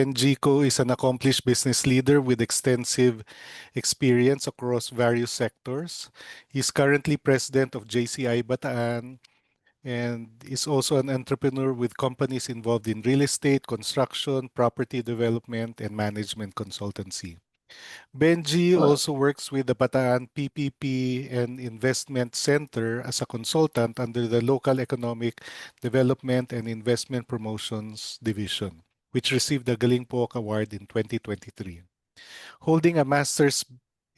Benjico is an accomplished business leader with extensive experience across various sectors. He's currently president of JCI Bataan and is also an entrepreneur with companies involved in real estate, construction, property development, and management consultancy. Benji also works with the Bataan PPP and Investment Center as a consultant under the Local Economic Development and Investment Promotions Division, which received the Galing Pook Award in 2023. Holding a master's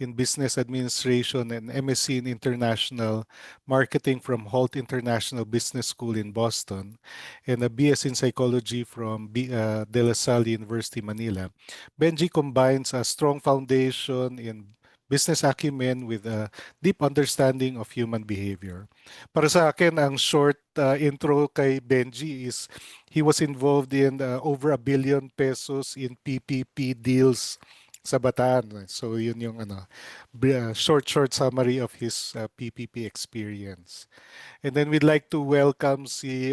in business administration and MSc in international marketing from Holt International Business School in Boston and a BS in psychology from De La Salle University, Manila, Benji combines a strong foundation in business acumen with a deep understanding of human behavior. Para sa akin, ang short intro kay Benji is he was involved in over ₱1 billion in PPP deals sa Bataan. So yun yung short summary of his PPP experience. And then we'd like to welcome si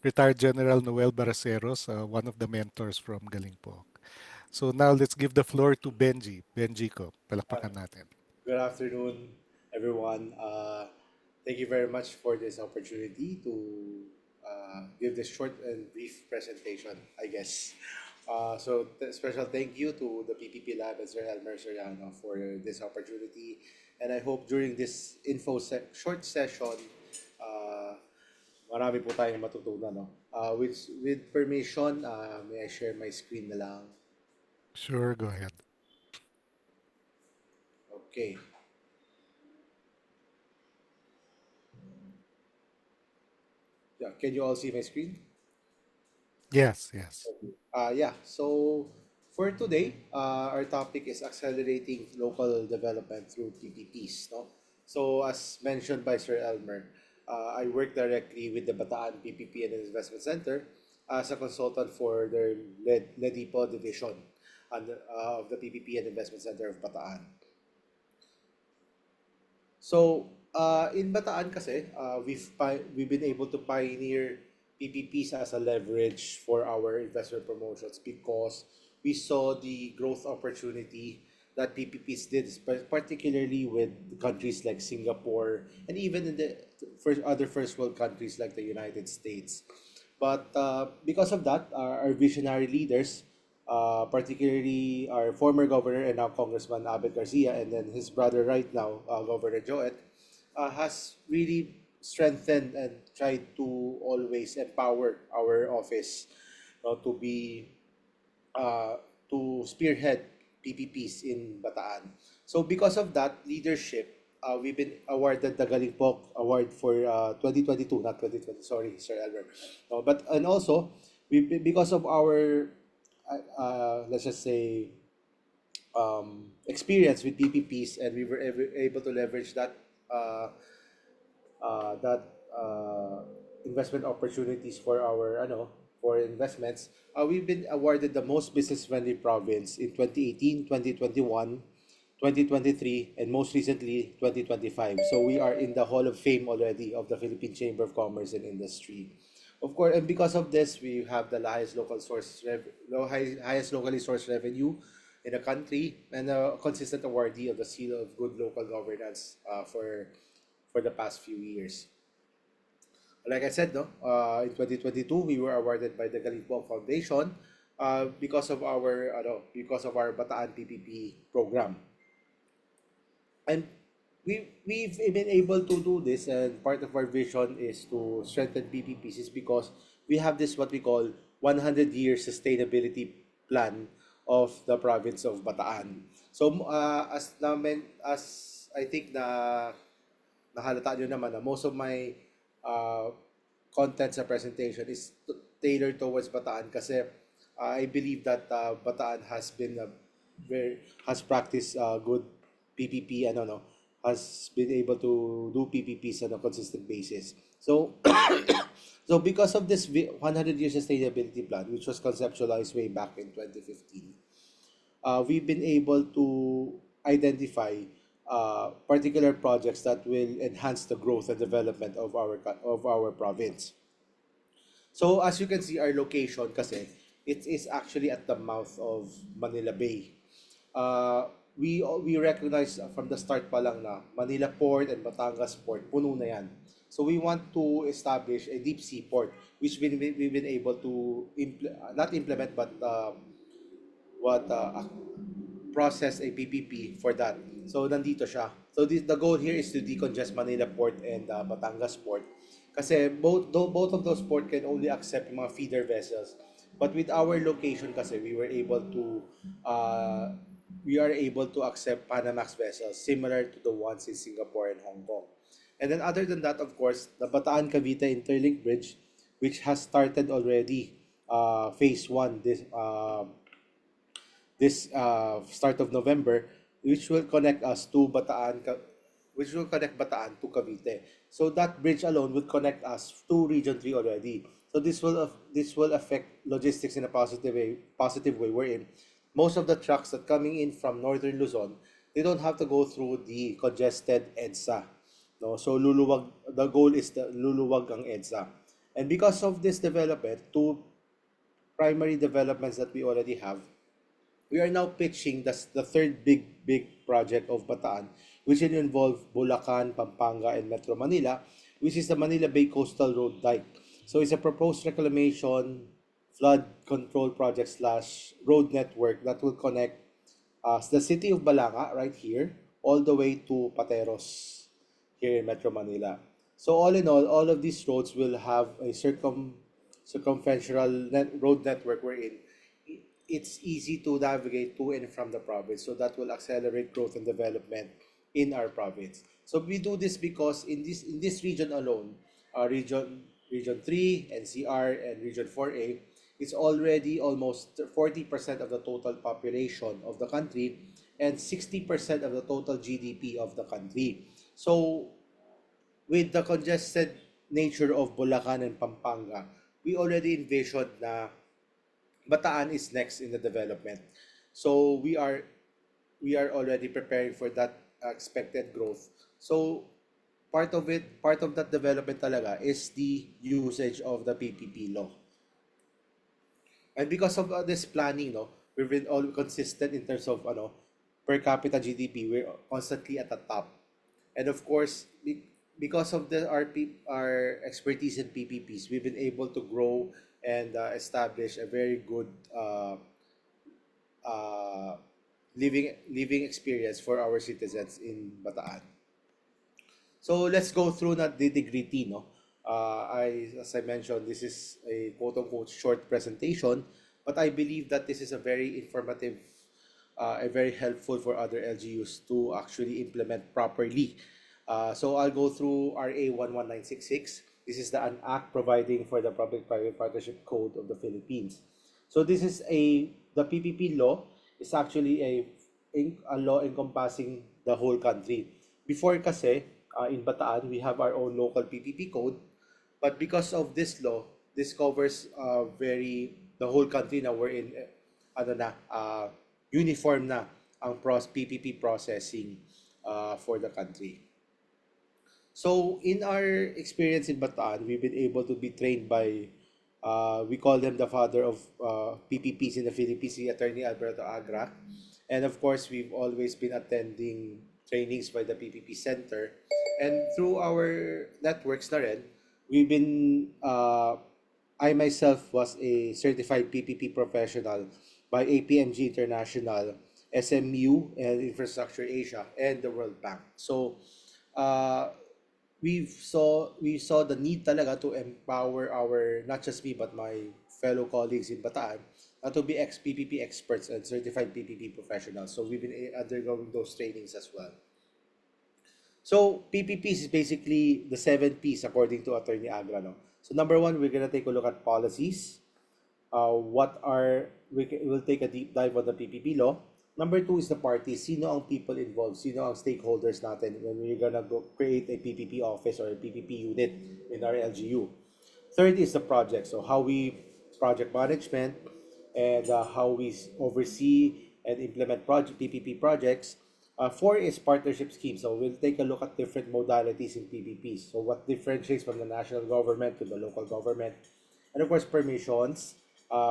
retired General Noel Baraceros, one of the mentors from Galingpok. So now let's give the floor to Benji. Benji ko, palakpakan natin. Good afternoon, everyone. Thank you very much for this opportunity to give this short and brief presentation, I guess. Special thank you to the PPP Lab and Sir Elmer Soriano for this opportunity. And I hope during this short session, uh, marami po tayong matutunan. No? With permission, may I share my screen na lang? Sure, go ahead. Okay. Yeah, can you all see my screen? Yes, yes. So for today, our topic is accelerating local development through PPPs. No? So as mentioned by Sir Elmer, I work directly with the Bataan PPP and Investment Center as a consultant for their LEDIPO division of the PPP and Investment Center of Bataan. So, in Bataan kasi, we've been able to pioneer PPPs as a leverage for our investment promotions because we saw the growth opportunity that PPPs did, particularly with countries like Singapore and even in the other first world countries like the United States. But because of that, our visionary leaders, particularly our former governor and now Congressman Abel Garcia, and then his brother right now, Governor Joet, has really strengthened and tried to always empower our office to be uh, to spearhead PPPs in Bataan. So because of that leadership, we've been awarded the Galingpok Award for 2022, not 2020. Sorry, Sir Albert. But and also, because of our let's just say experience with PPPs, and we were able to leverage uh, that investment opportunities for our for investments. We've been awarded the most business friendly province in 2018, 2021, 2023, and most recently 2025. So we are in the Hall of Fame already of the Philippine Chamber of Commerce and Industry. Of course, and because of this, we have the highest locally sourced revenue in the country and a consistent awardee of the Seal of Good Local Governance for the past few years. Like I said, no, in 2022, we were awarded by the Galingpo Foundation because of our Bataan PPP program. And we've been able to do this, and part of our vision is to strengthen PPPs is because we have this what we call 100-year sustainability plan of the province of Bataan. So as I think na nahalata nyo naman na most of my uh, content sa presentation is tailored towards Bataan kasi I believe that Bataan has practiced good PPP and has been able to do PPPs on a consistent basis. So so because of this 100-year sustainability plan, which was conceptualized way back in 2015, we've been able to identify particular projects that will enhance the growth and development of our province. So as you can see, our location kasi it is actually at the mouth of Manila Bay. uh, we recognize from the start pa lang na Manila Port and Batangas Port, puno na yan. So we want to establish a deep sea port, which we've been able to not implement, but what process a PPP for that. So nandito siya. So the goal here is to decongest Manila Port and Batangas Port. Kasi both of those port can only accept yung mga feeder vessels. But with our location kasi uh, we are able to accept Panamax vessels similar to the ones in Singapore and Hong Kong. And then other than that, of course, the Bataan Cavite Interlink Bridge, which has started already, phase one this start of November, which will connect us to which will connect Bataan to Cavite. So that bridge alone would connect us to Region 3 already. So this will affect logistics in a positive way wherein most of the trucks that coming in from northern Luzon, they don't have to go through the congested EDSA. No, so the goal is the luluwag ang EDSA. And because of this development, two primary developments that we already have, we are now pitching the third big project of Bataan, which will involve Bulacan, Pampanga, and Metro Manila, which is the Manila Bay Coastal Road Dike. So it's a proposed reclamation flood control project slash road network that will connect the city of Balanga right here all the way to Pateros here in Metro Manila. So all in all of these roads will have a circumferential road network wherein it's easy to navigate to and from the province. So that will accelerate growth and development in our province. So we do this because in this region alone, region 3, NCR, and region 4A, it's already almost 40% of the total population of the country and 60% of the total GDP of the country. So with the congested nature of Bulacan and Pampanga, we already envisioned na Bataan is next in the development. So we are already preparing for that expected growth. So part of that development talaga is the usage of the PPP law. And because of this planning, no, we've been all consistent in terms of per capita GDP. We're constantly at the top. And of course, because of our expertise in PPPs, we've been able to grow and establish a very good uh, living experience for our citizens in Bataan. So let's go through na nitty-gritty, no? As I mentioned, this is a quote-unquote short presentation, but I believe that this is a very informative, a very helpful for other LGUs to actually implement properly. So I'll go through RA 11966. This is an act providing for the Public-Private Partnership Code of the Philippines. So the PPP law is actually a law encompassing the whole country. Before kasi, in Bataan, we have our own local PPP code, but because of this law, this covers the whole country na we're in, uniform na ang PPP processing for the country. So in our experience in Bataan, we've been able to be trained by, we call them the father of PPPs in the Philippines, si Attorney Alberto Agra. And of course, we've always been attending trainings by the PPP Center. And through our networks na rin, I myself was a certified PPP professional by APMG International, SMU, and Infrastructure Asia, and the World Bank. So, uh, we saw the need talaga to empower not just me but my fellow colleagues in Bataan to be ex-PPP experts and certified PPP professionals. So we've been undergoing those trainings as well. So PPPs is basically the 7 Ps according to Attorney Agra. No? So number one, we're gonna take a look at policies. We'll take a deep dive on the PPP law. Number two is the parties. Sino ang people involved? Sino ang stakeholders natin when we're gonna go create a PPP office or a PPP unit in our LGU? Third is the project. So how we project management and how we oversee and implement PPP projects. Four is partnership schemes. So we'll take a look at different modalities in PPPs. So what differentiates from the national government to the local government. And of course, permissions,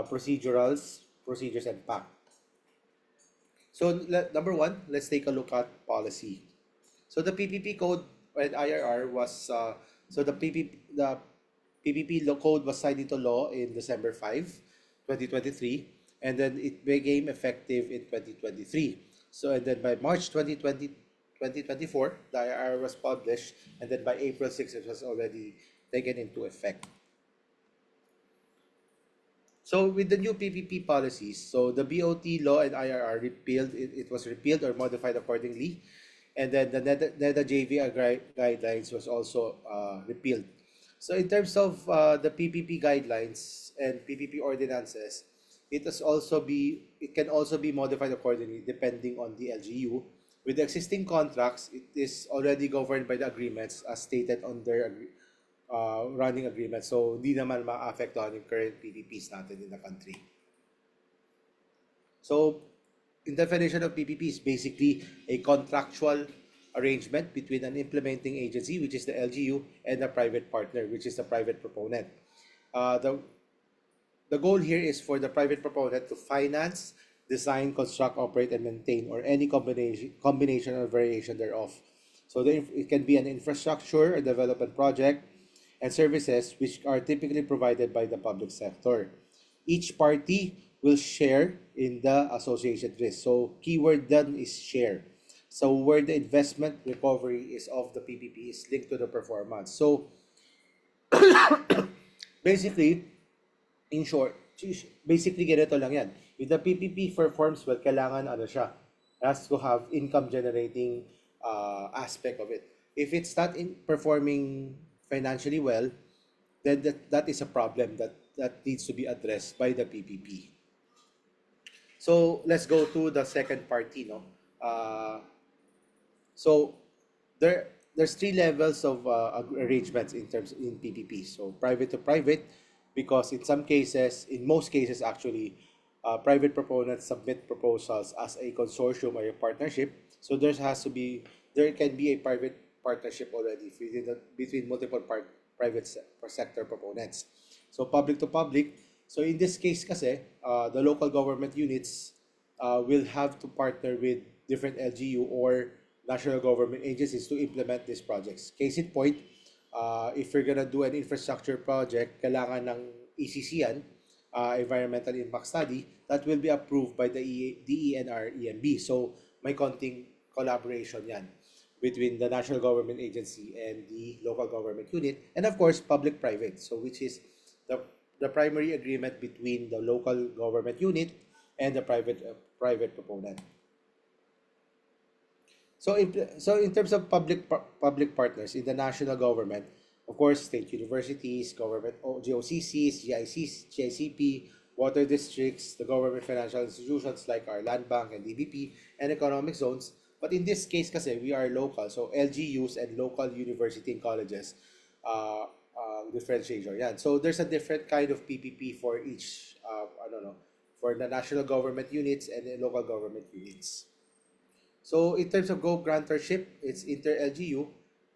procedures, and PAC. So number one, let's take a look at policy. So the PPP code and IRR was so the PPP code was signed into law in December 5, 2023, and then it became effective in 2023. So and then by March 2024, the IRR was published, and then by April 6, it was already taken into effect. So with the new PPP policies, so the BOT law and IRR repealed, it was repealed or modified accordingly. And then the NEDA JV guidelines was also repealed. So in terms of the PPP guidelines and PPP ordinances, it can also be modified accordingly depending on the LGU. With the existing contracts, it is already governed by the agreements as stated on their running agreement. So, hindi naman ma-affectuhan yung current PPPs natin in the country. So, in definition of PPP is basically a contractual arrangement between an implementing agency, which is the LGU, and a private partner, which is the private proponent. Uh, the, the goal here is for the private proponent to finance, design, construct, operate, and maintain, or any combination or variation thereof. So it can be an infrastructure, a development project, and services which are typically provided by the public sector. Each party will share in the associated risk. So keyword done is share. So where the investment recovery is of the PPP is linked to the performance. So basically, in short, basically ganito lang yan. If the PPP performs well, kailangan ano siya, has to have income generating aspect of it. If it's not performing financially well, then that is a problem that needs to be addressed by the PPP. So let's go to the second party, no? So there's three levels of arrangements in PPP. So private to private, because in most cases actually, private proponents submit proposals as a consortium or a partnership. So there can be a private partnership already between multiple private sector proponents. So public to public. So in this case kasi, the local government units will have to partner with different LGU or national government agencies to implement these projects. Case in point, if you're gonna do an infrastructure project, kailangan ng ECC yan, Environmental Impact Study, that will be approved by the DENR EMB. So may konting collaboration yan between the national government agency and the local government unit, and of course public-private, so which is the primary agreement between the local government unit and the private proponent. So in terms of public partners in the national government, of course, state universities, government GOCCs, GICP, water districts, the government financial institutions like our land bank and DBP, and economic zones. But in this case, kasi we are local, so LGUs and local university and colleges differentiation. Yan. So there's a different kind of PPP for each, I don't know, for the national government units and the local government units. So in terms of go-grantorship, it's inter-LGU.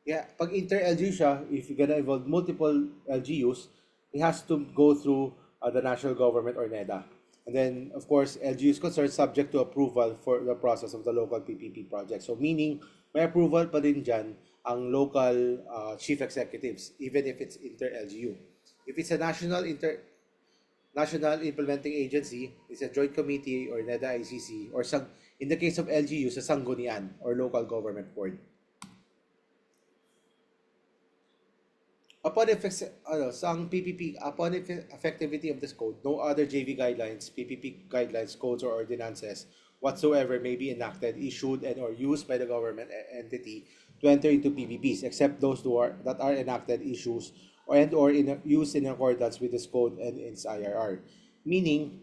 Yeah, pag inter-LGU siya, if you're gonna involve multiple LGUs, it has to go through the national government or NEDA. And then, of course, LGU is concerned subject to approval for the process of the local PPP project. So meaning, may approval pa din dyan ang local chief executives, even if it's inter-LGU. If it's a national implementing agency, it's a joint committee or NEDA ICC, or in the case of LGU, sa sanggunian or local government board. Upon effectivity of this code, no other JV guidelines, PPP guidelines, codes, or ordinances whatsoever may be enacted, issued, and or used by the government entity to enter into PPPs, except those that are enacted, issues, or used in accordance with this code and its IRR. Meaning,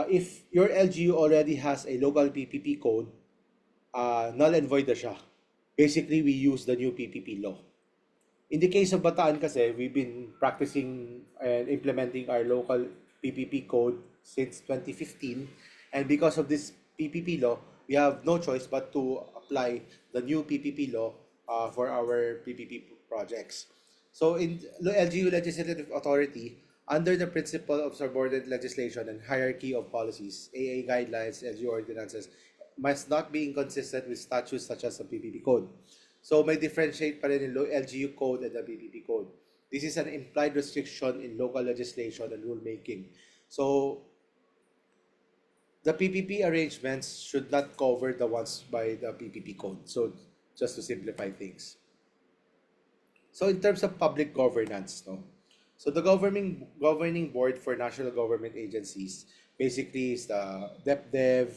if your LGU already has a local PPP code, null and void na siya. Basically, we use the new PPP law. In the case of Bataan kasi, we've been practicing and implementing our local PPP code since 2015. And because of this PPP law, we have no choice but to apply the new PPP law for our PPP projects. So in the LGU Legislative Authority, Under the principle of subordinate legislation and hierarchy of policies, AA guidelines, LGU ordinances must not be inconsistent with statutes such as the PPP Code. So may differentiate pa rin in LGU Code and the PPP Code. This is an implied restriction in local legislation and rulemaking. So the PPP arrangements should not cover the ones by the PPP Code. So just to simplify things. So in terms of public governance, no. So the governing board for national government agencies basically is the DepDev,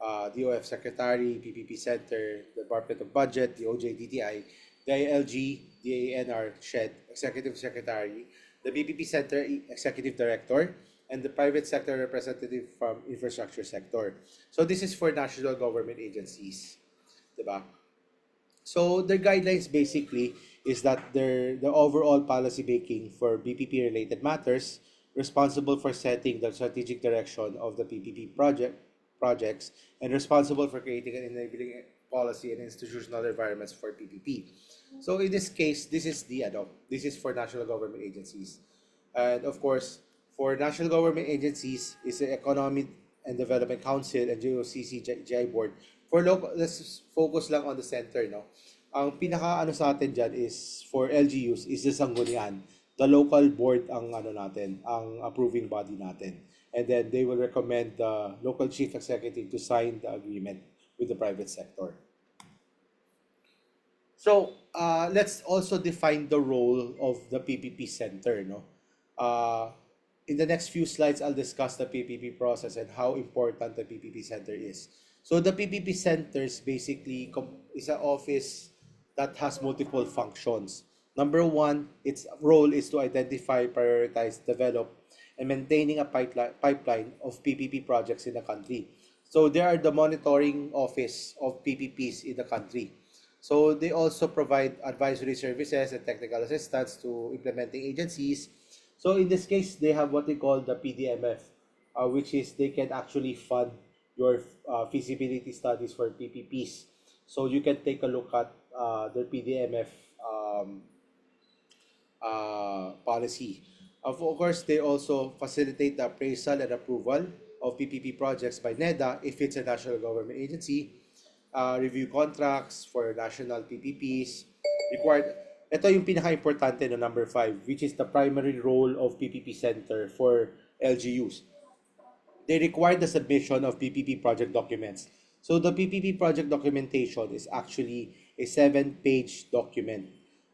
DOF Secretary, PPP Center, the Department of Budget, the OJTTI, the ILG, the ANR, SHED, Executive Secretary, the PPP Center Executive Director, and the private sector representative from infrastructure sector. So this is for national government agencies, diba? So their guidelines basically is that the overall policy making for BPP related matters, responsible for setting the strategic direction of the PPP projects, and responsible for creating an enabling policy and institutional environments for PPP. So in this case, this is for national government agencies, and of course for national government agencies is the Economic and Development Council and GOCC GI Board. For local, let's focus lang on the center, no? Ang pinaka ano sa atin dyan is for LGUs is the Sanggunian. The local board ang ano natin, ang approving body natin. And then they will recommend the local chief executive to sign the agreement with the private sector. So let's also define the role of the PPP center, no? In the next few slides, I'll discuss the PPP process and how important the PPP center is. So the PPP centers basically is an office that has multiple functions. Number one, its role is to identify, prioritize, develop, and maintaining a pipeline of PPP projects in the country. So they are the monitoring office of PPPs in the country. So they also provide advisory services and technical assistance to implementing agencies. So in this case, they have what they call the PDMF, which is they can actually fund your feasibility studies for PPPs. So you can take a look at their PDMF policy. Of course, they also facilitate the appraisal and approval of PPP projects by NEDA if it's a national government agency, review contracts for national PPPs, required. Ito yung pinaka-importante no, number 5, which is the primary role of PPP Center for LGUs. They require the submission of PPP project documents. So the PPP project documentation is actually a 7-page document,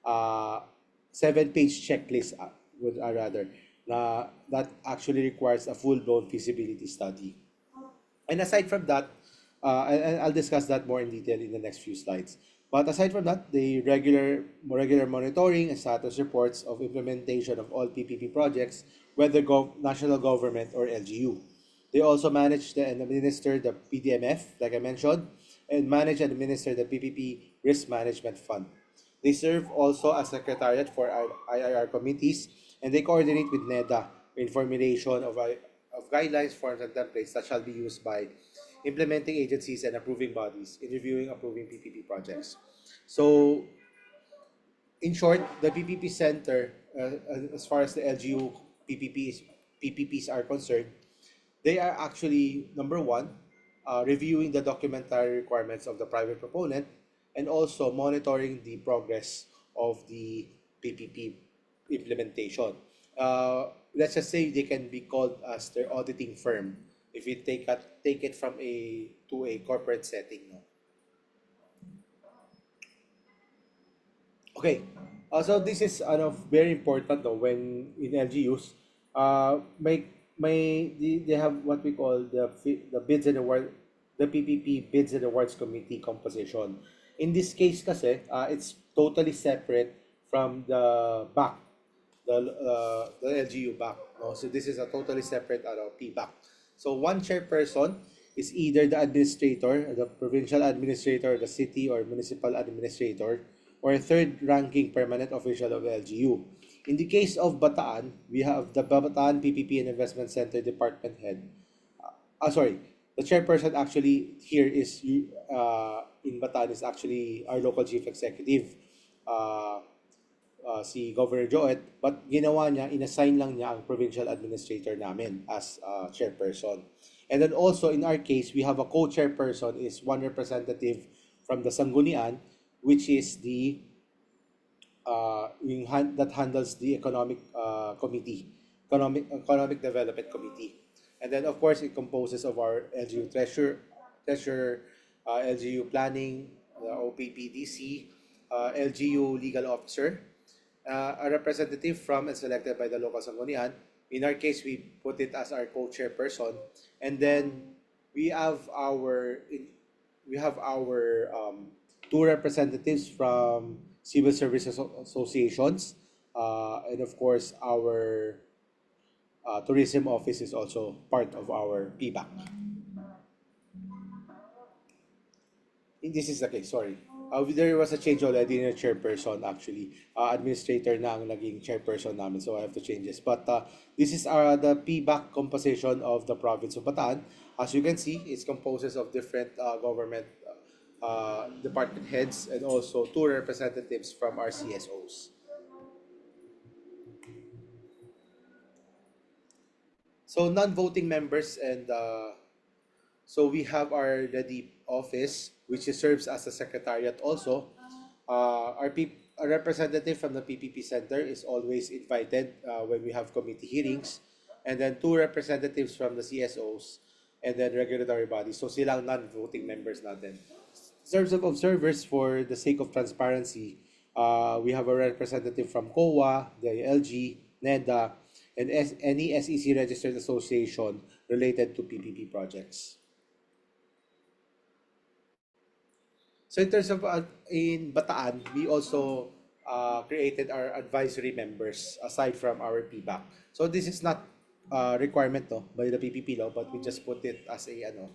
7-page checklist, rather, that actually requires a full-blown feasibility study. And aside from that, I'll discuss that more in detail in the next few slides. But aside from that, the regular monitoring and status reports of implementation of all PPP projects, whether national government or LGU. They also manage and administer the PDMF, like I mentioned, and manage and administer the PPP Risk Management Fund. They serve also as secretariat for IIR committees, and they coordinate with NEDA in formulation of guidelines, forms, and templates that shall be used by implementing agencies and approving bodies in reviewing approving PPP projects. So, in short, the PPP Center, as far as the LGU PPPs are concerned, they are actually, number one, reviewing the documentary requirements of the private proponent and also monitoring the progress of the PPP implementation. Let's just say they can be called as their auditing firm if you take it from a to a corporate setting, no? Okay, so this is very important though when in LGUs, they have what we call the bids and award, the PPP bids and awards committee composition. In this case kasi, it's totally separate from the BAC, the LGU BAC. No? So this is a totally separate PBAC. So one chairperson is either the administrator, the provincial administrator, the city or municipal administrator, or a third ranking permanent official of LGU. In the case of Bataan, we have the Bataan PPP and Investment Center Department Head. Sorry, the chairperson actually here is in Bataan is actually our local chief executive. si Governor Joet, but ginawa niya, inassign lang niya ang provincial administrator namin as chairperson. And then also in our case, we have a co-chairperson is one representative from the Sanggunian, which is the that handles the economic development committee. And then of course it composes of our LGU treasurer, LGU planning, OPPDC, LGU legal officer, a representative from and selected by the local Sanggunian. In our case, we put it as our co-chairperson, and then we have our two representatives from civil service associations, and of course our tourism office is also part of our PBAC. This is the case, sorry. There was a change already in the chairperson actually. Administrator na ang naging chairperson namin, so I have to change this. But this is the PBAC composition of the province of Bataan. As you can see, it's composed of different government department heads and also two representatives from our CSOs. So non-voting members and so we have our ready office, which serves as a secretariat also. A representative from the PPP Center is always invited when we have committee hearings. And then two representatives from the CSOs and then regulatory bodies. So silang non-voting members natin. In terms of observers, for the sake of transparency, we have a representative from COA, the LG, NEDA, and any SEC registered association related to PPP projects. So in terms of in Bataan, we also created our advisory members aside from our PBAC. So this is not requirement no, by the PPP law, but we just put it as a ano.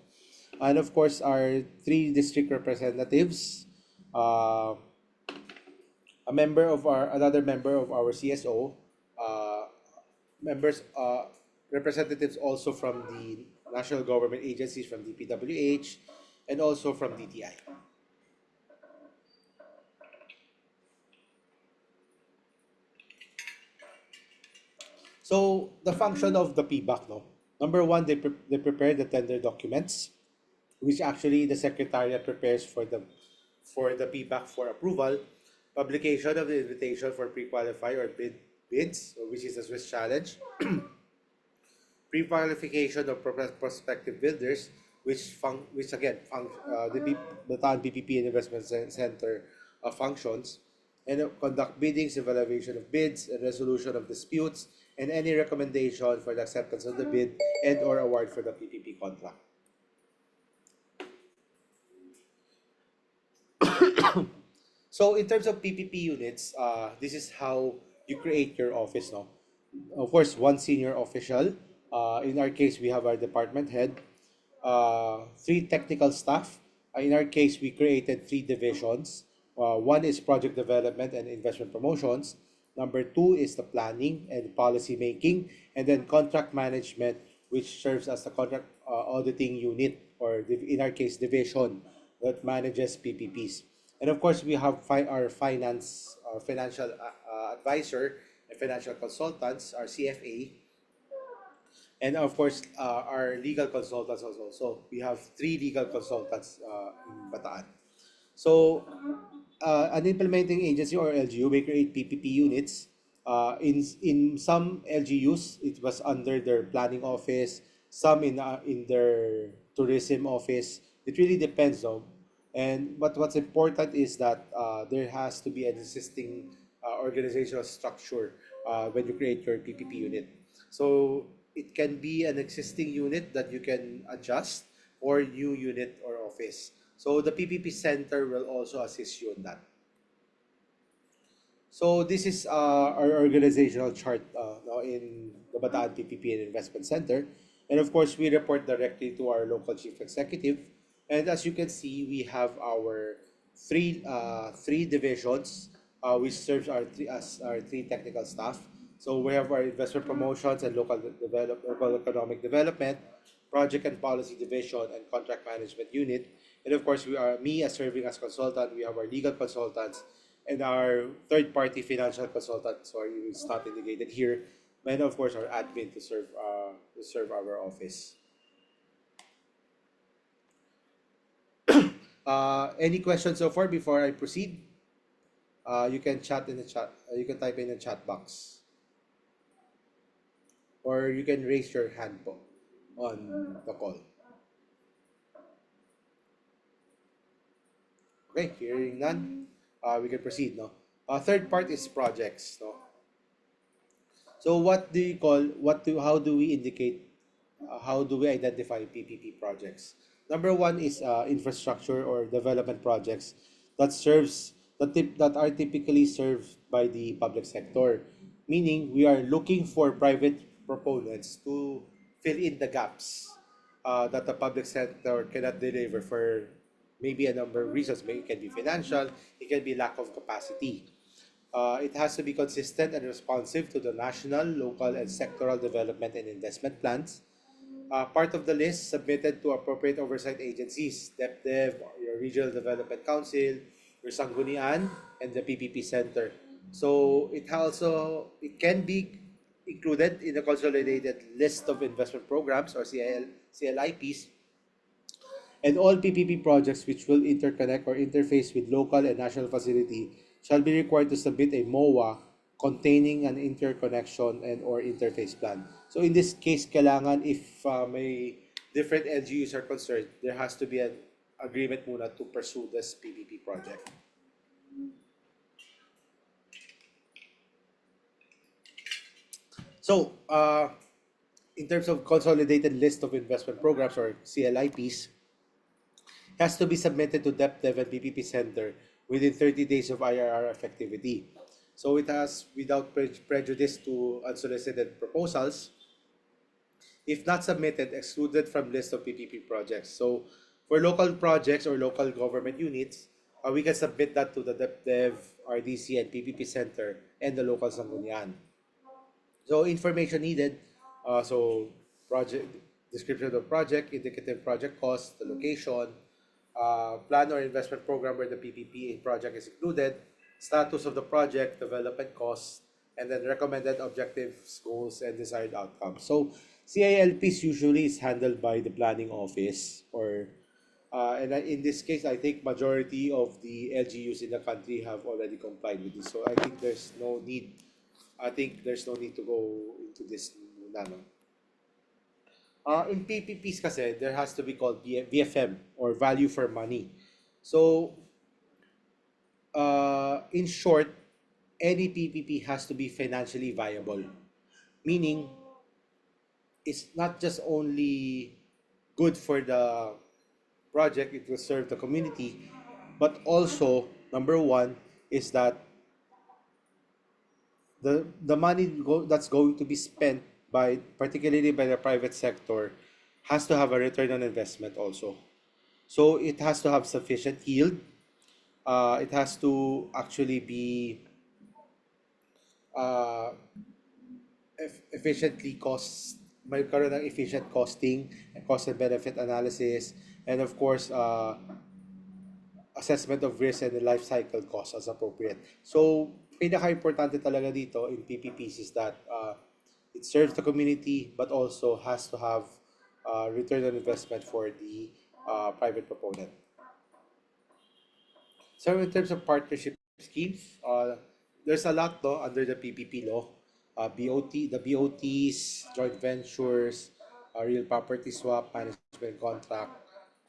And of course, our three district representatives, another member of our CSO, members, representatives also from the national government agencies, from DPWH, and also from DTI. So the function of the PBAC, no? Number one, they prepare the tender documents, which actually the secretariat prepares for the PBAC for approval, publication of the invitation for pre-qualify or bids, which is the Swiss challenge, pre-qualification of prospective builders, which again the Bataan PPP and Investment Center functions, and conduct biddings, evaluation of bids, and resolution of disputes, and any recommendation for the acceptance of the bid and or award for the PPP contract. So in terms of PPP units, this is how you create your office, no? Of course, one senior official. In our case, we have our department head, three technical staff. In our case, we created three divisions. One is project development and investment promotions. Number two is the planning and policy making, and then contract management, which serves as the contract auditing unit, or in our case, division that manages PPPs. And of course, we have our financial advisor and financial consultants, our CFA, and of course, our legal consultants also. So we have three legal consultants in Bataan. So an implementing agency or LGU may create PPP units. In some LGUs, it was under their planning office, some in their tourism office. It really depends, though. And but what's important is that there has to be an existing organizational structure when you create your PPP unit. So it can be an existing unit that you can adjust, or new unit or office. So the PPP center will also assist you in that. So this is our organizational chart now in the Bataan PPP and Investment Center. And of course, we report directly to our local chief executive. And as you can see, we have our three divisions, which serves as our three technical staff. So we have our investment promotions and local economic development, project and policy division, and contract management unit. And of course, we are me as serving as consultant. We have our legal consultants, and our third-party financial consultants, or it's not indicated here, and of course our admin to serve our office. Any questions so far before I proceed? You can chat in the chat. You can type in the chat box, or you can raise your hand po on the call. Okay, hearing none, we can proceed. No, third part is projects. No, so what do you call? How do we indicate? How do we identify PPP projects? Number one is infrastructure or development projects that are typically served by the public sector, meaning we are looking for private proponents to fill in the gaps that the public sector cannot deliver for maybe a number of reasons. Maybe it can be financial, it can be lack of capacity. It has to be consistent and responsive to the national, local, and sectoral development and investment plans. Part of the list submitted to appropriate oversight agencies, DepDev, your Regional Development Council, your Sanggunian, and the PPP Center. So it can be included in the consolidated list of investment programs or CLIPs, and all PPP projects which will interconnect or interface with local and national facility shall be required to submit a MOA containing an interconnection and or interface plan. So in this case, kailangan if may different LGUs are concerned, there has to be an agreement muna to pursue this PPP project. So, in terms of consolidated list of investment programs or CLIPs, has to be submitted to DepDev and PPP Center within 30 days of IRR effectivity. So it has, without prejudice to unsolicited proposals, if not submitted, excluded from list of PPP projects. So for local projects or local government units, we can submit that to the DepDev, RDC, and PPP Center and the local Sanggunian. So information needed, so project description of the project, indicative project cost, the location, plan or investment program where the PPP project is included, status of the project, development costs, and then recommended objectives, goals, and desired outcomes. So CILPs usually is handled by the planning office, or and in this case, I think majority of the LGUs in the country have already complied with this. So I think there's no need. I think there's no need to go into this muna, no? In PPPs kasi, there has to be called VFM or value for money. So, in short, any PPP has to be financially viable. Meaning, it's not just only good for the project, it will serve the community, but also, number one, is that the money that's going to be spent by particularly by the private sector has to have a return on investment also. So it has to have sufficient yield. It has to actually be uh, efficiently cost, magkaroon ng efficient costing, cost and benefit analysis, and of course, assessment of risk and the life cycle cost as appropriate. So, pinaka-importante talaga dito in PPPs is that it serves the community but also has to have return on investment for the private proponent. So in terms of partnership schemes, there's a lot though under the PPP law. The BOTs, joint ventures, real property swap, management contract,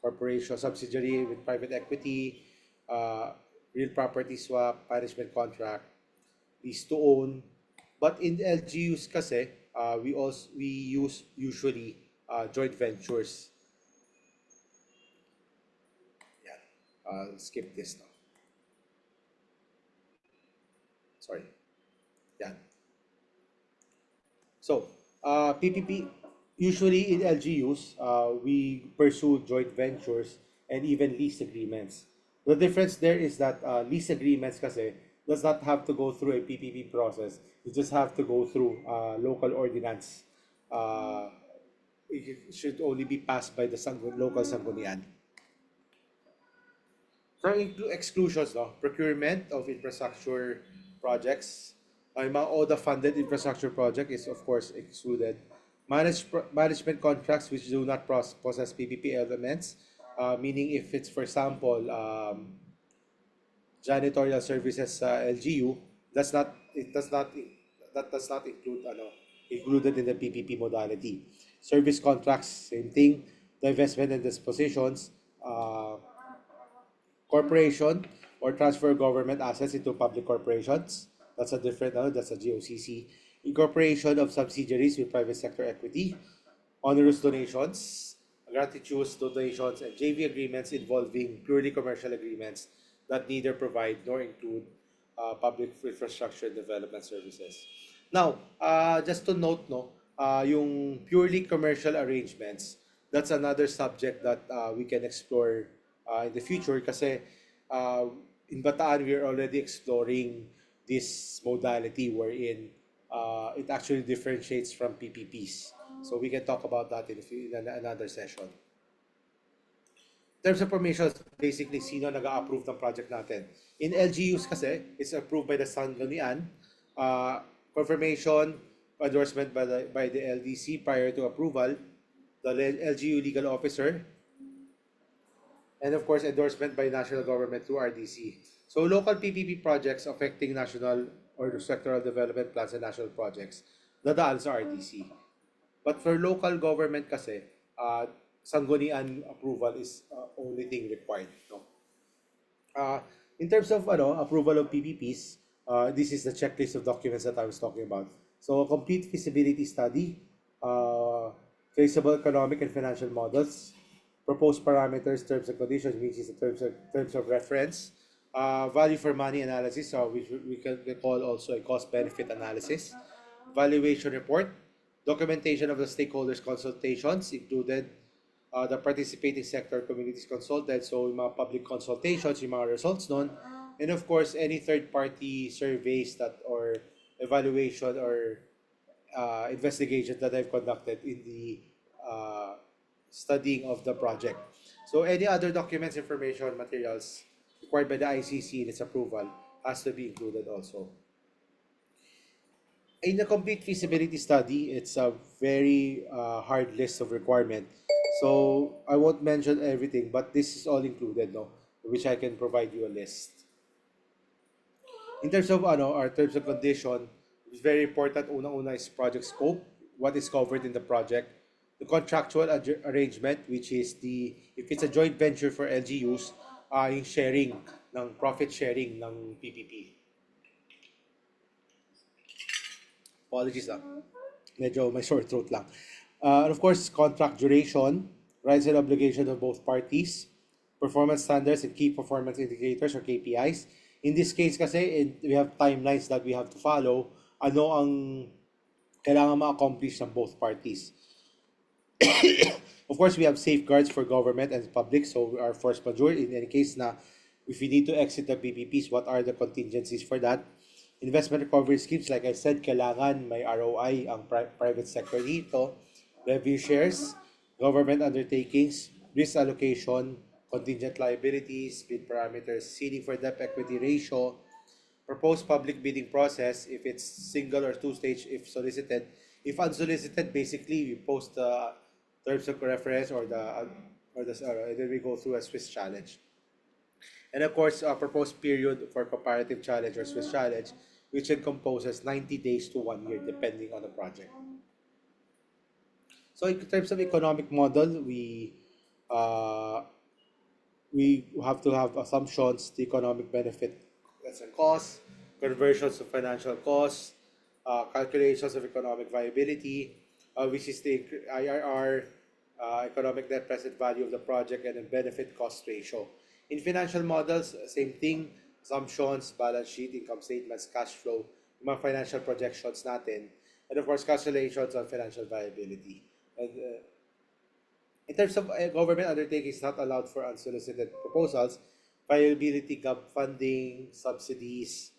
corporation, subsidiary with private equity, uh, real property swap, management contract, lease to own. But in LGUs kasi, we use usually joint ventures. Yeah, I'll skip this now. Sorry. Yeah. So, PPP, usually in LGUs, we pursue joint ventures and even lease agreements. The difference there is that lease agreements kasi does not have to go through a PPP process. You just have to go through local ordinance. Uh, it should only be passed by the local sanggunian. So, exclusions, no? Procurement of infrastructure projects. Yung mga ODA-funded infrastructure project is, of course, excluded. Management contracts which do not possess PPP elements, meaning if it's, for example, janitorial services sa LGU, that does not included in the PPP modality. Service contracts, same thing. Divestment and dispositions, corporation or transfer government assets into public corporations. That's a different, that's a GOCC. Incorporation of subsidiaries with private sector equity, onerous donations, gratuitous donations, and JV agreements involving purely commercial agreements that neither provide nor include public infrastructure development services. Now, just to note, no, yung purely commercial arrangements, that's another subject that we can explore in the future kasi uh, in Bataan, we are already exploring this modality wherein it actually differentiates from PPPs. So we can talk about that in another session. Terms of permissions, basically, sino nag-approve ng project natin. In LGUs kasi, it's approved by the Sanggunian. Confirmation, endorsement by the LDC prior to approval, the LGU legal officer, and of course, endorsement by national government through RDC. So local PPP projects affecting national or sectoral development plans and national projects, dadaan sa RDC. But for local government kasi, sanggunian approval is only thing required. No? In terms of approval of PPPs, this is the checklist of documents that I was talking about. So a complete feasibility study, feasible economic and financial models, proposed parameters, terms and conditions, which is the terms of reference, value for money analysis, which we can call also a cost benefit analysis, valuation report, documentation of the stakeholders consultations included, the participating sector communities consulted, so yung mga public consultations, yung mga results nun, and of course, any third-party surveys that or evaluation or investigations that I've conducted in the studying of the project. So any other documents, information, materials required by the ICC in its approval has to be included also. In the complete feasibility study, it's a very hard list of requirement. So I won't mention everything, but this is all included, no? Which I can provide you a list. In terms of our terms and condition, it's very important. Una is project scope, what is covered in the project, the contractual arrangement, which is if it's a joint venture for LGUs, yung sharing ng profit sharing ng PPP. Apologies lang. Medyo may sore throat lang. And of course, contract duration, rights and obligations of both parties, performance standards and key performance indicators or KPIs. In this case kasi, we have timelines that we have to follow. Ano ang kailangan ma-accomplish ng both parties. Of course, we have safeguards for government and public, so we are force majeure in any case na if we need to exit the PPPs, what are the contingencies for that? Investment recovery schemes, like I said, kailangan may ROI ang private sector dito. Revenue shares, government undertakings, risk allocation, contingent liabilities, bid parameters, ceiling for debt equity ratio, proposed public bidding process, if it's single or two-stage, if solicited. If unsolicited, basically, we post the terms of reference or then we go through a Swiss challenge. And of course, proposed period for comparative challenge or Swiss challenge, which encompasses 90 days to 1 year, depending on the project. So in terms of economic model, we have to have assumptions, the economic benefit and cost, conversions of financial costs, calculations of economic viability, which is the IRR, economic net present value of the project, and the benefit cost ratio. In financial models, same thing, assumptions, balance sheet, income statements, cash flow, mga financial projections natin, and of course, calculations on financial viability. And in terms of government undertakings not allowed for unsolicited proposals, viability gap funding, subsidies,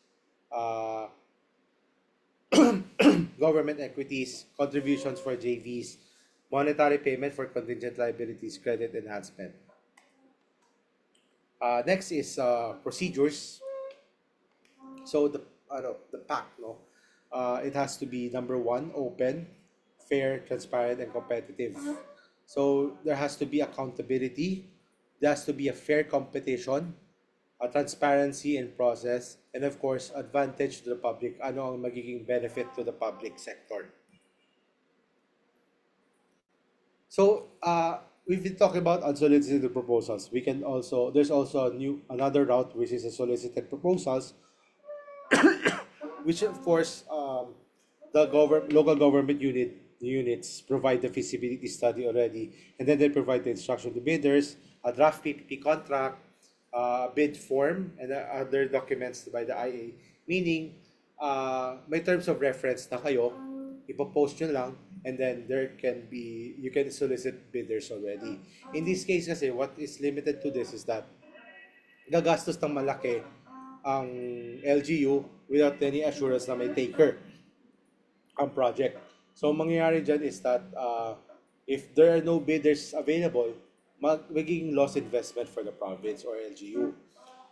government equities, contributions for JVs, monetary payment for contingent liabilities, credit enhancement. Next is procedures. So the pack, no, it has to be number one, open, fair, transparent, and competitive. So there has to be accountability. There has to be a fair competition, a transparency in process, and of course, advantage to the public. Ano ang magiging benefit to the public sector? So we've been talking about unsolicited proposals. We can also there's also another route which is a solicited proposals, which of course the local government units provide the feasibility study already, and then they provide the instruction to bidders, a draft PPP contract, bid form, and other documents by the IA. Meaning, may terms of reference na kayo, ipopost nyo lang, and then you can solicit bidders already. In this case kasi, what is limited to this is that gagastos ng malaki ang LGU without any assurance na may taker ang project. So, mangyayari dyan is that if there are no bidders available, magiging loss investment for the province or LGU.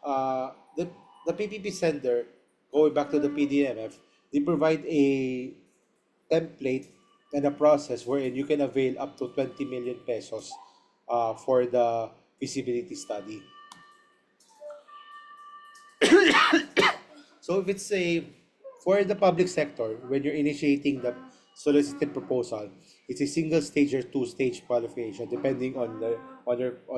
Uh, the, the PPP sender, going back to the PDMF, they provide a template and a process wherein you can avail up to 20 million pesos for the feasibility study. So if it's a for the public sector, when you're initiating the solicited proposal, it's a single stage or two-stage qualification depending on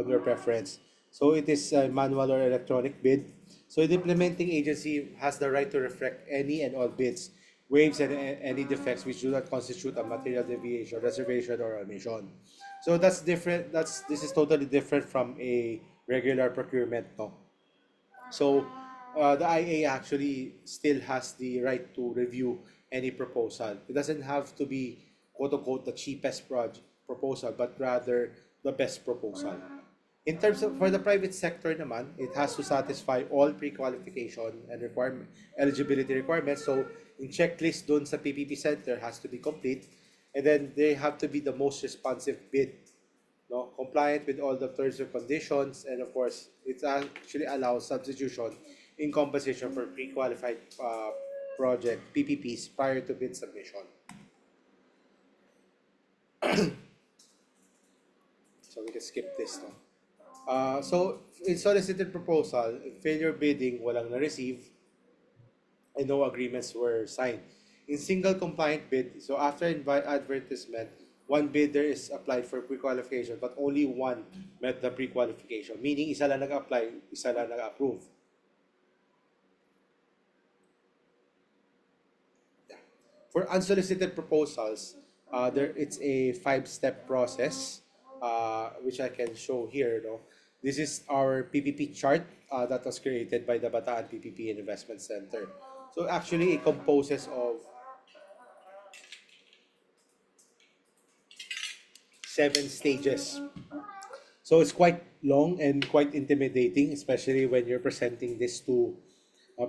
your preference. So it is a manual or electronic bid. So the implementing agency has the right to reflect any and all bids, waives and any defects which do not constitute a material deviation, reservation, or omission. So that's different. This is totally different from a regular procurement, no? So the IA actually still has the right to review any proposal. It doesn't have to be quote unquote the cheapest proposal, but rather the best proposal. In terms of for the private sector naman, it has to satisfy all pre-qualification and eligibility requirements. So in checklist dun sa PPP center has to be complete, and then they have to be the most responsive bid, no, compliant with all the terms and conditions, and of course, it actually allows substitution in compensation for pre-qualified project PPPs prior to bid submission. So we can skip this, no. So in solicited proposal, in failure bidding, walang na-receive and no agreements were signed. In single compliant bid, so after advertisement, one bidder is applied for pre-qualification but only one met the pre-qualification. Meaning, isa lang nag-apply, isa lang nag-approve. Yeah. For unsolicited proposals, it's a 5-step process, which I can show here. No? This is our PPP chart that was created by the Bataan PPP and Investment Center. So actually, it composes of 7 stages. So it's quite long and quite intimidating, especially when you're presenting this to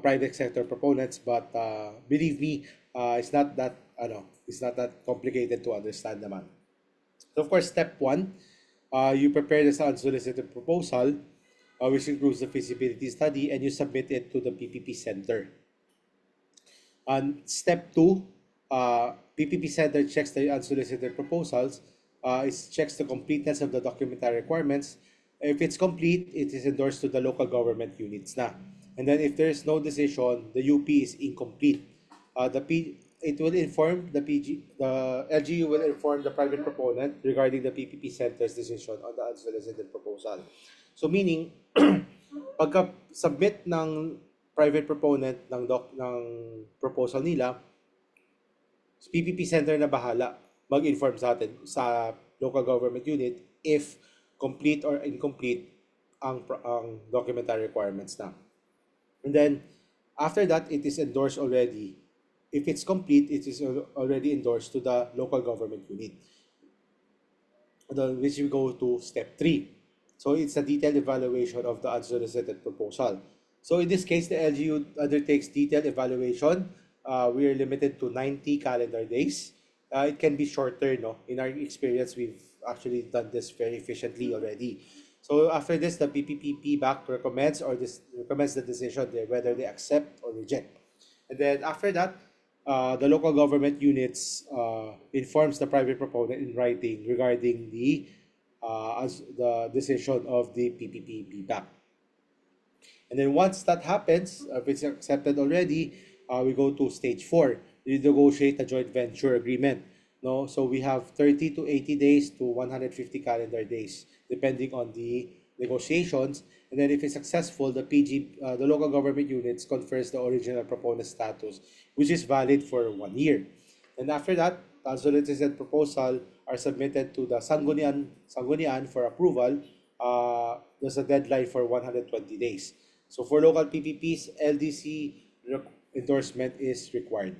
private sector proponents. But believe me, it's not that complicated to understand naman. So of course, step one, you prepare the unsolicited proposal, which includes the feasibility study, and you submit it to the PPP center. On step two, PPP Center checks the unsolicited proposals. It checks the completeness of the documentary requirements. If it's complete, it is endorsed to the local government units na. And then if there is no decision, the UP is incomplete. It will inform the LGU will inform the private proponent regarding the PPP Center's decision on the unsolicited proposal. So meaning, pagka-submit ng private proponent ng proposal nila, PPP Center na bahala mag-inform sa atin sa local government unit if complete or incomplete ang documentary requirements na. And then after that, it is endorsed already. If it's complete, it is already endorsed to the local government unit, which we go to step 3. So it's a detailed evaluation of the unsolicited proposal. So in this case, the LGU undertakes detailed evaluation. We are limited to 90 calendar days. It can be shorter, no? In our experience, we've actually done this very efficiently already. So after this, the PPP-PBAC recommends the decision whether they accept or reject. And then after that, the local government units informs the private proponent in writing regarding the decision of the PPP-PBAC. And then once that happens, if it's accepted already, we go to stage four. We negotiate a joint venture agreement. No, so we have 30 to 80 days to 150 calendar days, depending on the negotiations. And then if it's successful, the local government units confers the original proponent status, which is valid for 1 year. And after that, the unsolicited proposal are submitted to the Sanggunian for approval. There's a deadline for 120 days. So for local PPPs, LDC endorsement is required.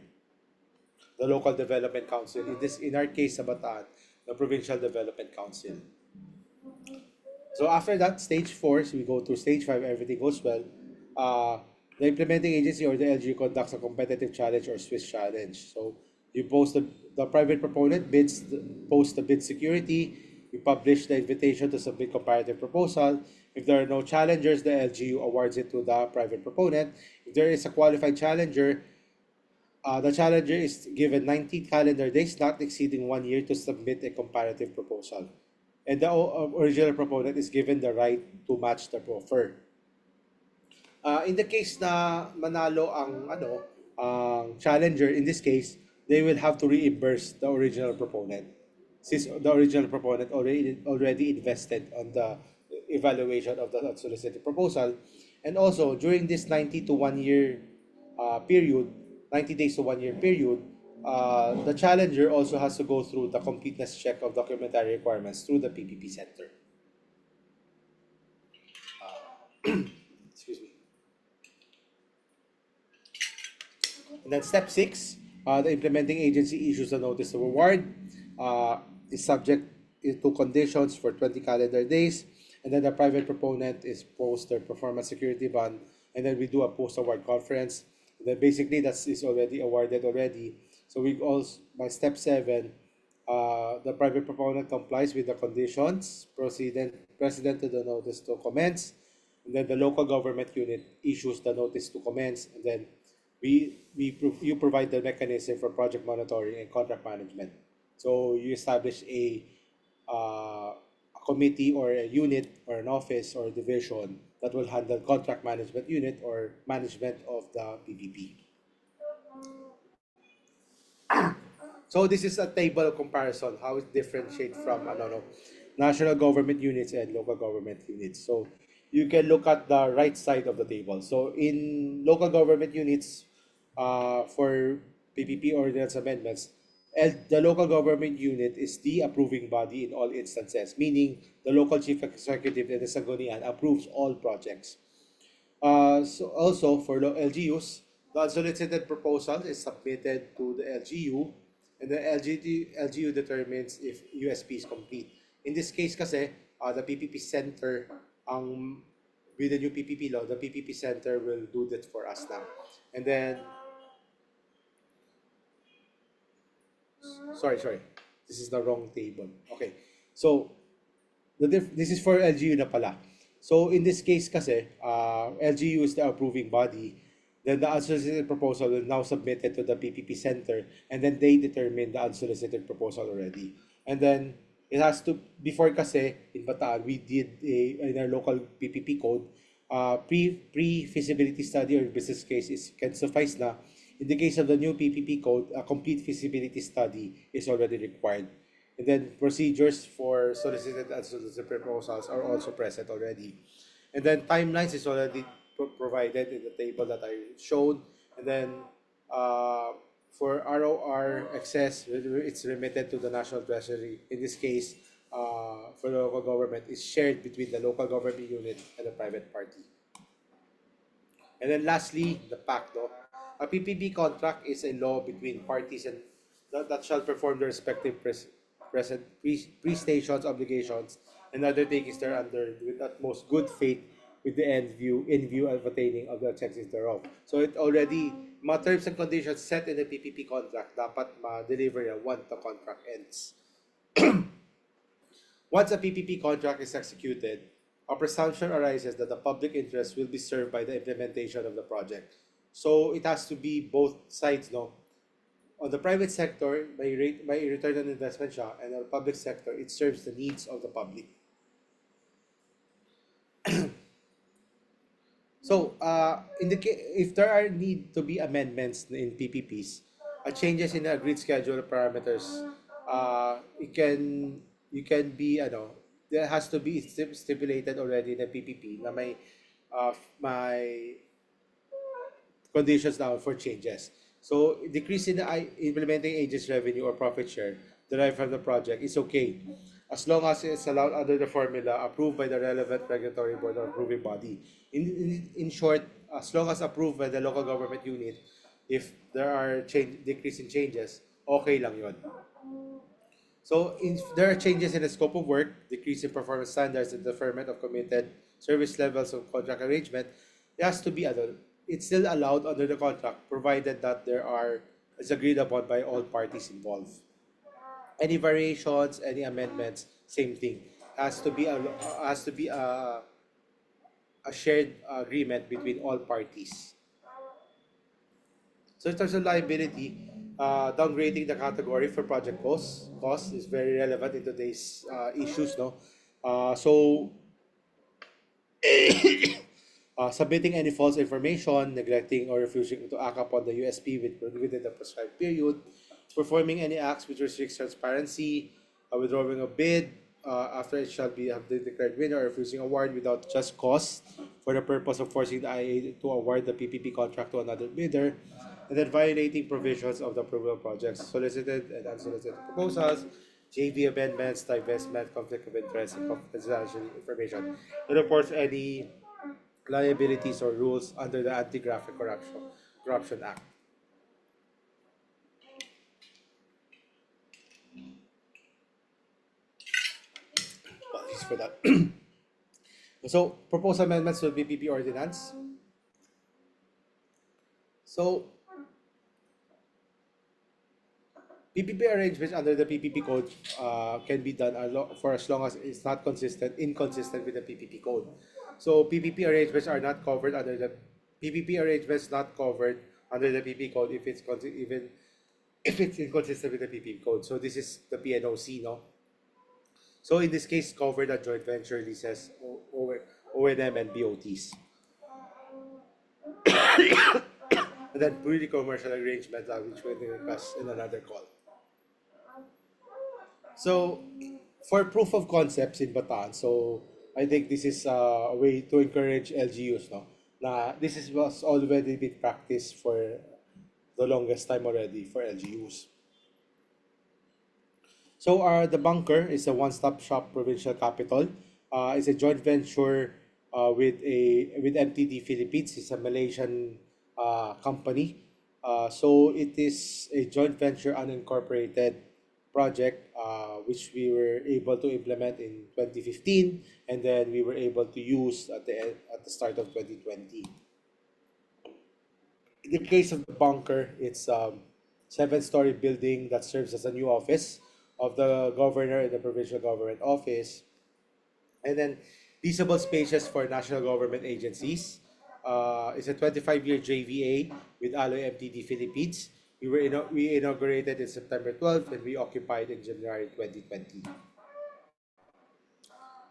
The local development council, in our case sa Bataan, the provincial development council. So after that, stage four, so we go to stage five, everything goes well. The implementing agency or the LGU conducts a competitive challenge or Swiss challenge. So you post the private proponent post the bid security. You publish the invitation to submit comparative proposal. If there are no challengers, the LGU awards it to the private proponent. If there is a qualified challenger, the challenger is given 90 calendar days, not exceeding 1 year, to submit a comparative proposal. And the original proponent is given the right to match the offer. In the case na manalo ang challenger, in this case, they will have to reimburse the original proponent, since the original proponent already invested on the evaluation of the unsolicited proposal. And also, during this 90 days to 1 year period, the challenger also has to go through the completeness check of documentary requirements through the PPP Center. Excuse me. And then step six, the implementing agency issues a notice of award. Is subject to conditions for 20 calendar days. And then the private proponent is post their performance security bond. And then we do a post-award conference. And then basically is already awarded already. So we also, by step seven, the private proponent complies with the conditions, precedent to the notice to commence, and then the local government unit issues the notice to commence, and then you provide the mechanism for project monitoring and contract management. So you establish a committee or a unit or an office or a division that will handle contract management unit or management of the PPP. So this is a table comparison, how it differentiates from national government units and local government units. So you can look at the right side of the table. So in local government units, for PPP ordinance amendments, the local government unit is the approving body in all instances, meaning the local chief executive and the Sanggunian approves all projects. So also for LGUs, the unsolicited proposal is submitted to the LGU, and the LGU determines if USP is complete. In this case kasi, the PPP Center, with the new PPP law, the PPP Center will do that for us now. And then, sorry, this is the wrong table. Okay, so this is for LGU na pala. So in this case kasi, LGU is the approving body. Then the unsolicited proposal will now submit it to the PPP Center, and then they determine the unsolicited proposal already. And then it has to, before kasi in Bataan, we did in our local PPP code, pre-feasibility study or business case can suffice na. In the case of the new PPP code, a complete feasibility study is already required. And then procedures for solicited and unsolicited proposals are also present already. And then timelines is already provided in the table that I showed. And then for ROR excess, it's remitted to the National Treasury. In this case, for the local government, is shared between the local government unit and the private party. And then lastly, the PAC. A PPP contract is a law between parties and that shall perform their respective prestations, obligations, and undertakings thereunder with utmost good faith, with the in view of attaining of the objectives thereof. So it already, mga terms and conditions set in the PPP contract, dapat ma-deliver yan once the contract ends. Once a PPP contract is executed, a presumption arises that the public interest will be served by the implementation of the project. So it has to be both sides, no? On the private sector, may return on investment siya, and on the public sector, it serves the needs of the public. So, if there are need to be amendments in PPPs, changes in the agreed schedule parameters, it can you can be there has to be stipulated already in the PPP na may conditions now for changes. So, decrease in the implementing agent's revenue or profit share derived from the project is okay, as long as it's allowed under the formula approved by the relevant regulatory board or approving body. In short, as long as approved by the local government unit, if there are decrease in changes, okay lang yon. So, if there are changes in the scope of work, decrease in performance standards, and deferment of committed service levels of contract arrangement, it has to be it's still allowed under the contract, provided that there are is agreed upon by all parties involved. Any variations, any amendments, same thing. Has to be a shared agreement between all parties. So in terms of liability, downgrading the category for project cost is very relevant in today's issues, no? So submitting any false information, neglecting or refusing to act upon the USP within the prescribed period, performing any acts which restricts transparency, withdrawing a bid after it shall be have been declared winner, or refusing award without just cause for the purpose of forcing the IA to award the PPP contract to another bidder, and then violating provisions of the approval projects, solicited and unsolicited proposals, JV amendments, divestment, conflict of interest, and confidentiality information. And of course, any liabilities or rules under the Anti-Graft Corruption Act. Apologies for that. So, proposed amendments to the PPP ordinance. So, PPP arrangements under the PPP code can be done for as long as it's not inconsistent with the PPP code. So, PPP arrangements are not covered under the PPP arrangements not covered under the PPP code even if it's inconsistent with the PPP code. So, this is the PNOC, no? So in this case, covered a joint venture leases, O&M and BOTs. And then purely commercial arrangements, which we'll discuss in another call. So for proof of concepts in Bataan, so I think this is a way to encourage LGUs, no? Na was already been practiced for the longest time already for LGUs. So the bunker is a one-stop shop provincial capital. It's a joint venture with MTD Philippines. It's a Malaysian company. So it is a joint venture unincorporated project which we were able to implement in 2015, and then we were able to use at the start of 2020. In the case of the bunker, it's seven-story building that serves as a new office of the governor in the provincial government office. And then leasable spaces for national government agencies. It's a 25-year JVA with Alloy MTD Philippines. We inaugurated in September 12th and we occupied in January 2020.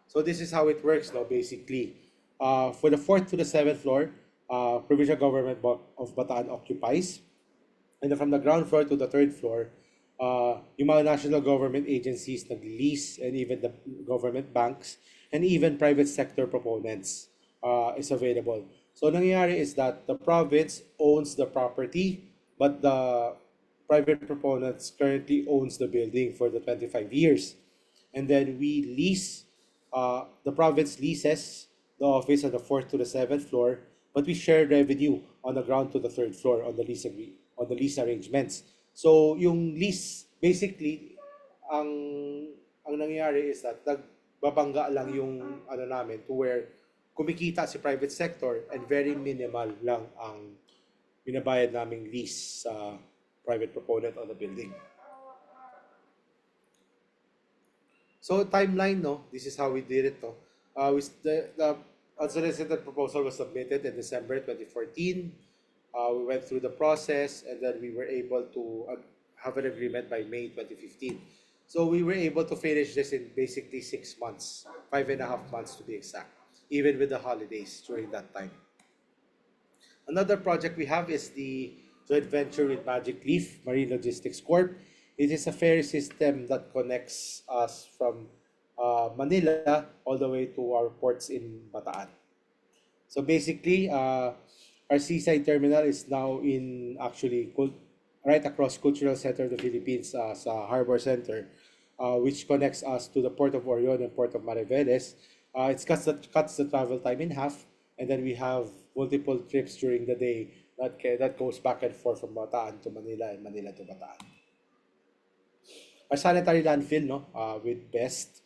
So this is how it works now, basically. For the 4th to the 7th floor, provincial government of Bataan occupies. And then from the ground floor to the 3rd floor, yung mga national government agencies nag-lease, and even the government banks and even private sector proponents is available. So nangyayari is that the province owns the property, but the private proponents currently owns the building for the 25 years. And then we lease, the province leases the office on the 4th to the 7th floor, but we share revenue on the ground to the 3rd floor on the lease arrangements. So yung lease, basically, ang nangyayari is that nagbabangga lang yung namin to where kumikita si private sector and very minimal lang ang binabayad naming lease sa private proponent on the building. So timeline, no? This is how we did it, no? The unsolicited proposal was submitted in December 2014. We went through the process and then we were able to have an agreement by May 2015. So we were able to finish this in basically 6 months, 5.5 months to be exact, even with the holidays during that time. Another project we have is the joint venture with Magic Leaf Marine Logistics Corp. It is a ferry system that connects us from Manila all the way to our ports in Bataan. So basically, our seaside terminal is now in actually right across Cultural Center of the Philippines sa Harbor Center, which connects us to the Port of Orion and Port of Mariveles. Cuts the travel time in half, and then we have multiple trips during the day that goes back and forth from Bataan to Manila and Manila to Bataan. Our sanitary landfill, no, with BEST,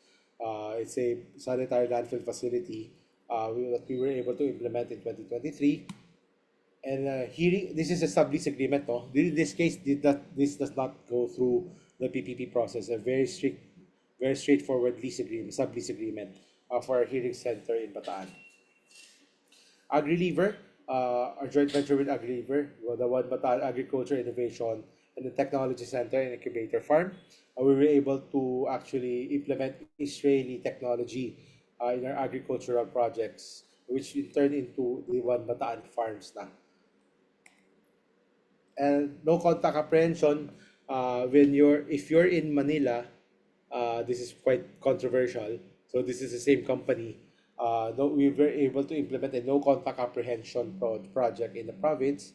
it's a sanitary landfill facility that we were able to implement in 2023. And hearing, this is a sublease agreement, no? In this case, this does not go through the PPP process. A very strict, very straightforward lease agreement, sublease agreement for our hearing center in Bataan. AgriLever, our joint venture with AgriLever, the One Bataan Agriculture Innovation and the Technology Center and Incubator Farm. We were able to actually implement Israeli technology in our agricultural projects, which in turn into the One Bataan farms na. And no contact apprehension if you're in Manila, this is quite controversial. So this is the same company. No, we were able to implement a no contact apprehension project in the province,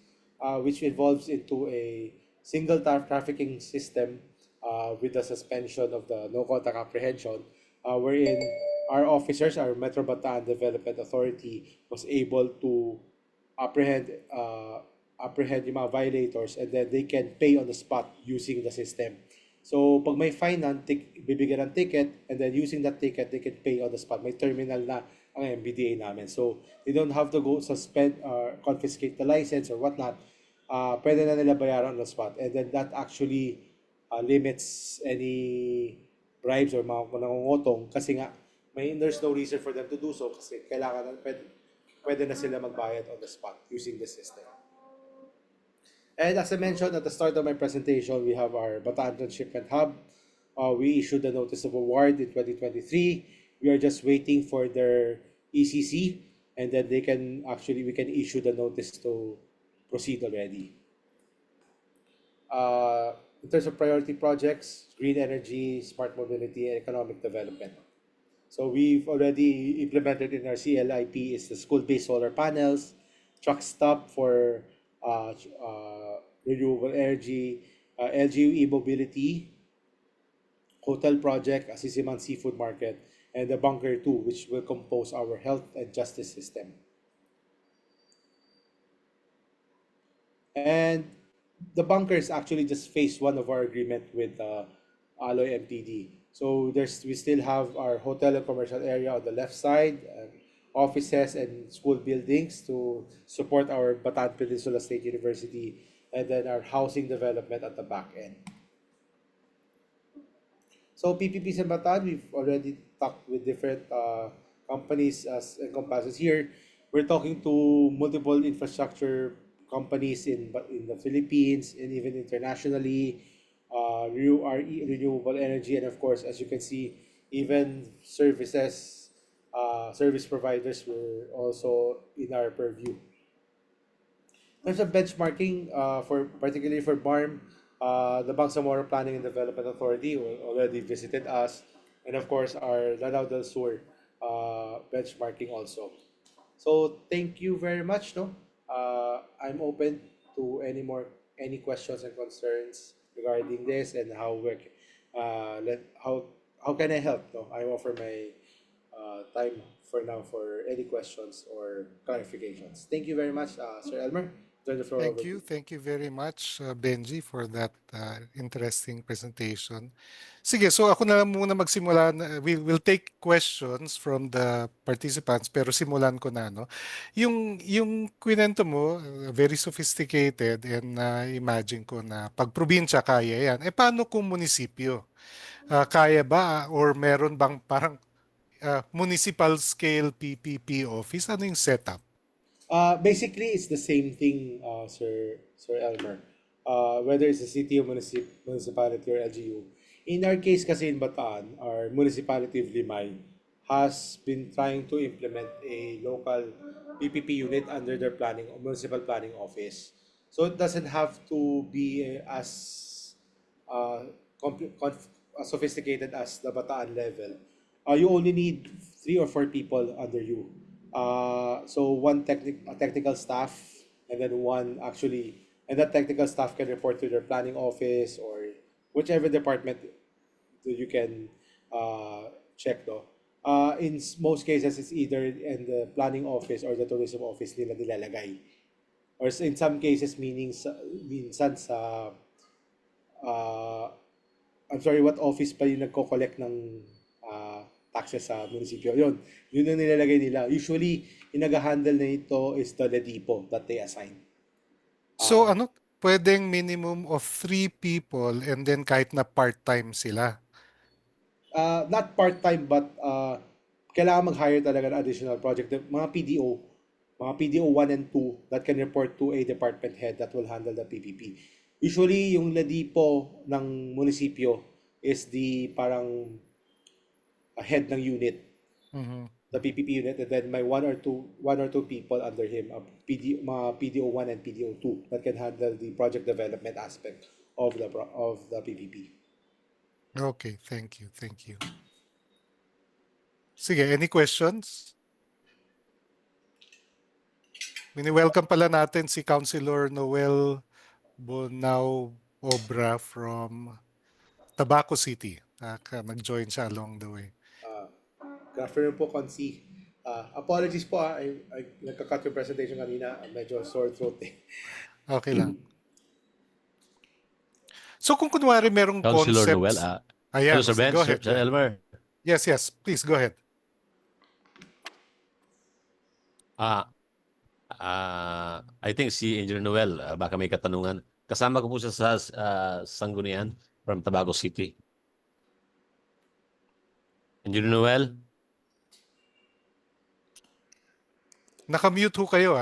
which evolves into a single trafficking system with the suspension of the no contact apprehension, wherein our officers, our Metro Bataan Development Authority, was able to apprehend apprehend yung mga violators, and then they can pay on the spot using the system. So, pag may fine na, bibigyan ng ticket, and then using that ticket, they can pay on the spot. May terminal na ang MBDA namin. So, they don't have to go suspend or confiscate the license or whatnot. Pwede na nila bayaran on the spot. And then that actually limits any bribes or mga nangungutong kasi nga there's no reason for them to do so kasi pwede na sila magbayad on the spot using the system. And as I mentioned at the start of my presentation, we have our Bataan Transshipment Hub. We issued a notice of award in 2023. We are just waiting for their ECC, and then we can issue the notice to proceed already. In terms of priority projects, green energy, smart mobility, and economic development. So we've already implemented in our CLIP is the school-based solar panels, truck stop for renewable energy, LGU e-mobility, hotel project, Asisiman Seafood Market, and the Bunker 2, which will compose our health and justice system. And the bunker is actually just phase one of our agreement with Alloy MTD. So we still have our hotel and commercial area on the left side, offices and school buildings to support our Bataan Peninsula State University, and then our housing development at the back end. So PPPs in Bataan, we've already talked with different companies as encompasses here. We're talking to multiple infrastructure companies in the Philippines and even internationally, renewable energy, and of course, as you can see, even service providers were also in our purview. In terms of benchmarking, particularly for BARM, the Bangsamoro Planning and Development Authority already visited us, and of course our Lanao del Sur benchmarking also. So thank you very much. No, I'm open to any questions and concerns regarding this and how can I help? No, I offer my time for now for any questions or clarifications. Thank you very much, Sir Elmer. Turn the floor over to you. Thank you very much, Benji, for that interesting presentation. Sige, so ako na lang muna magsimula. We'll take questions from the participants, pero simulan ko na, no? Yung kwento mo, very sophisticated, and imagine ko na pag probinsya kaya yan. Eh, paano kung munisipyo? Kaya ba or meron bang parang municipal scale PPP office, ano yung setup? Basically, it's the same thing, Sir Elmer. Whether it's a city or municipality or LGU. In our case kasi in Bataan, our municipality of Limay has been trying to implement a local PPP unit under their planning municipal planning office. So it doesn't have to be as uh, sophisticated as the Bataan level. You only need 3 or 4 people under you. So one technical staff, and then one actually, and that technical staff can report to their planning office or whichever department that you can check though. Most cases, it's either in the planning office or the tourism office nila nilalagay. Or in some cases, minsan sa uh, I'm sorry, what office pa yung nagko-collect ng taxes sa munisipyo. Yun ang nilalagay nila. Usually, yung nag-handle na ito is the LEDIPO that they assign. So ano, pwedeng minimum of 3 people and then kahit na part-time sila. Not part-time, but kailangan mag-hire talaga ng additional project. Mga PDO 1 and 2 that can report to a department head that will handle the PPP. Usually, yung LEDIPO ng munisipyo is the parang head ng unit, Mhm. the PPP unit, and then may one or two people under him, mga PDO 1 and PDO 2 that can handle the project development aspect of the PPP. Okay, thank you, thank you. Sige, any questions? Mini-welcome pala natin si Councilor Noel Bonao Obra from Tabaco City. Nag-join siya along the way. Good afternoon po, Consi. Apologies po, nagka-cut yung presentation kanina. Medyo sore throat eh. Okay lang. So kung kunwari merong Councilor Noel, concepts. hello, Ayan, Sir Ben, go ahead. Sir Elmer. Yes, please go ahead. I think si Engineer Noel, baka may katanungan. Kasama ko po siya sa Sanggunian from Tabaco City. Engineer Noel? Nakamute ho kayo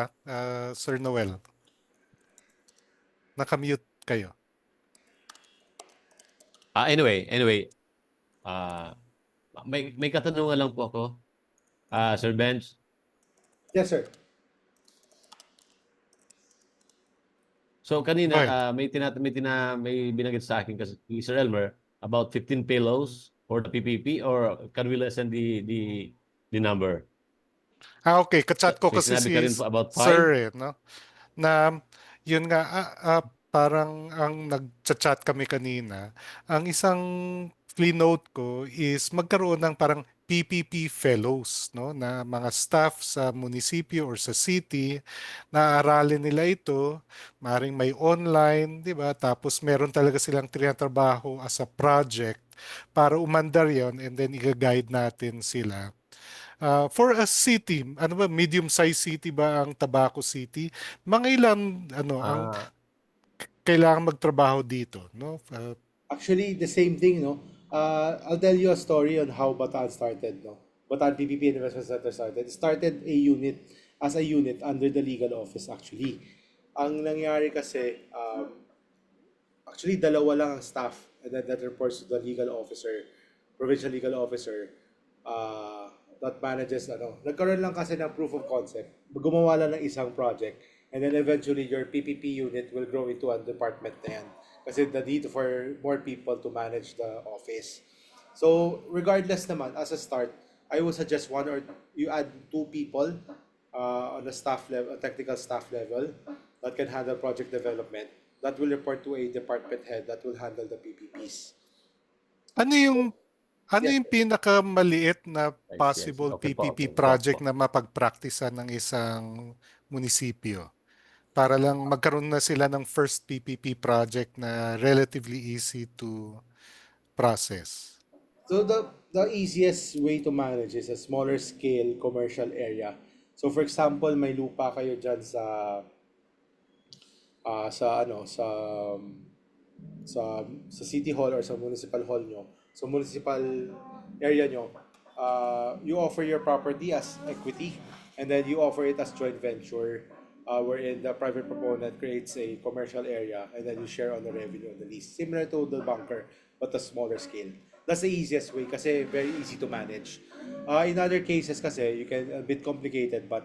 Sir Noel. Nakamute kayo. Anyway, may katanungan lang po ako. Sir Benz? Yes, sir. So Go kanina ahead. may binanggit sa akin kasi Sir Elmer about 15 payloads for the PPP, or can we lessen the number? Okay, kachat ko May kasi sinabi si ka rin po about 5? Sir no? Na yun nga parang ang nag-chat kami kanina, ang isang note ko is magkaroon ng parang PPP fellows, no, na mga staff sa munisipyo or sa city na aralin nila ito, maring may online, 'di ba? Tapos meron talaga silang tinatrabaho as a project para umandar 'yon and then i-guide natin sila. For a city, ano ba, medium-sized city ba ang Tabaco City? Mga ilan, ang kailangan magtrabaho dito, no? Actually, the same thing, no? I'll tell you a story on how Bataan started, no? Bataan PPP Investment Center started. It started as a unit under the legal office, actually. Ang nangyari kasi, actually, dalawa lang ang staff, and then that reports to the legal officer, provincial legal officer, that manages, nagkaroon lang kasi ng proof of concept. Gumawa lang ng isang project, and then eventually your PPP unit will grow into a department na yan. Kasi the need for more people to manage the office. So, regardless naman, as a start, I would suggest you add 2 people on the staff level, technical staff level, that can handle project development. That will report to a department head that will handle the PPPs. Ano yung Yes, yung pinakamaliit na Yes. possible Okay po, PPP okay. project Opo. na mapagpraktisan ng isang munisipyo? Para lang magkaroon na sila ng first PPP project na relatively easy to process. So the easiest way to manage is a smaller scale commercial area. So for example, may lupa kayo diyan sa city hall or sa municipal hall nyo. So municipal area nyo, you offer your property as equity, and then you offer it as joint venture, wherein the private proponent creates a commercial area, and then you share on the revenue of the lease, similar to the bunker, but a smaller scale. That's the easiest way kasi very easy to manage. In other cases kasi, you can a bit complicated, but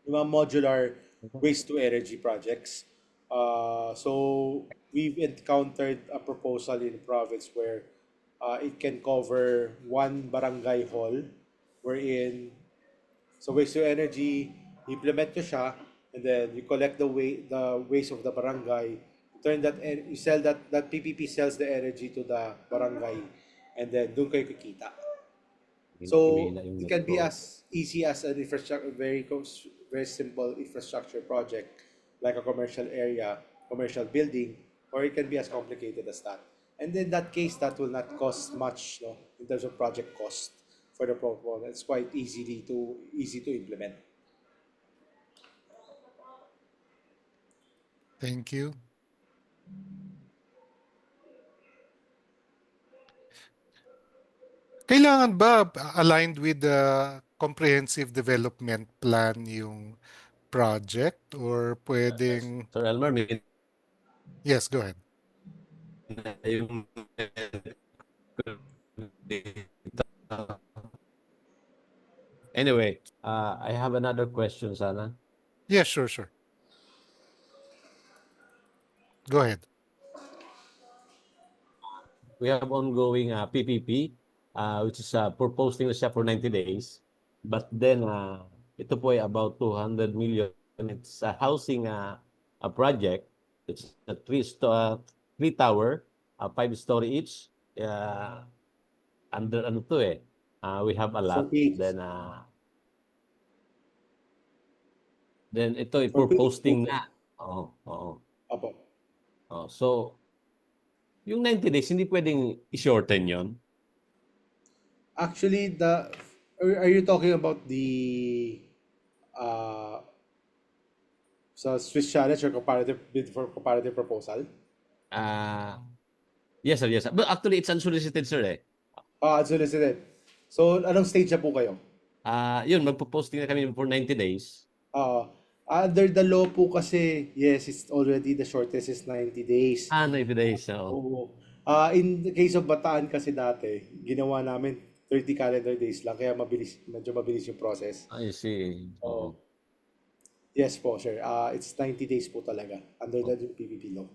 yung mga modular waste to energy projects. So we've encountered a proposal in the province where it can cover one barangay hall, wherein so waste to energy, implement nyo siya, and then you collect the waste of the barangay, turn that you sell that PPP sells the energy to the barangay, and then doon kayo kikita. So Himihila yung it can be network. as easy as an infrastructure, very simple infrastructure project like a commercial area, commercial building, or it can be as complicated as that. And in that case, that will not cost much, no, in terms of project cost for the proponent. It's quite easy to implement. Thank you. Kailangan ba aligned with the comprehensive development plan yung project or pwedeng... Sir Elmer, may Yes, go ahead. yung anyway, I have another question sana. Yes, sure. Go ahead. We have ongoing PPP, which is for posting na siya for 90 days. But then, ito po ay about 200 million. It's a housing a project. It's a three tower, 5-story each. Under ano to eh. We have a lot. PH. Then ito ay For for PH posting po. na. Oo. Opo. So, yung 90 days, hindi pwedeng i-shorten yon. Actually, are you talking about the uh, sa Swiss Challenge or comparative bid for comparative proposal? Yes, sir. But actually, it's unsolicited, sir eh. Unsolicited. So, anong stage na po kayo? Yun, magpo-posting na kami for 90 days. Under the law po kasi, yes, it's already the shortest is 90 days. 90 days, oo. Oo. In the case of Bataan kasi dati, ginawa namin 30 calendar days lang, kaya medyo mabilis yung process. I see. Oo. Yes po, sir. It's 90 days po talaga under the PPP law.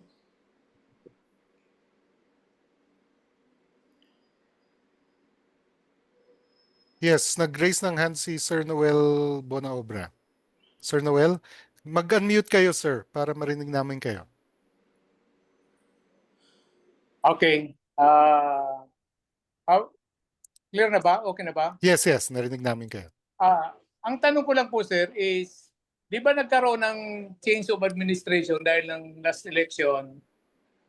Yes, nag-raise ng hand si Sir Noel Bonaobra. Sir Noel, mag-unmute kayo, sir, para marinig namin kayo. Okay. Clear na ba? Okay na ba? Yes, narinig namin kayo. Ang tanong ko lang po, sir, is di ba nagkaroon ng change of administration dahil ng last election?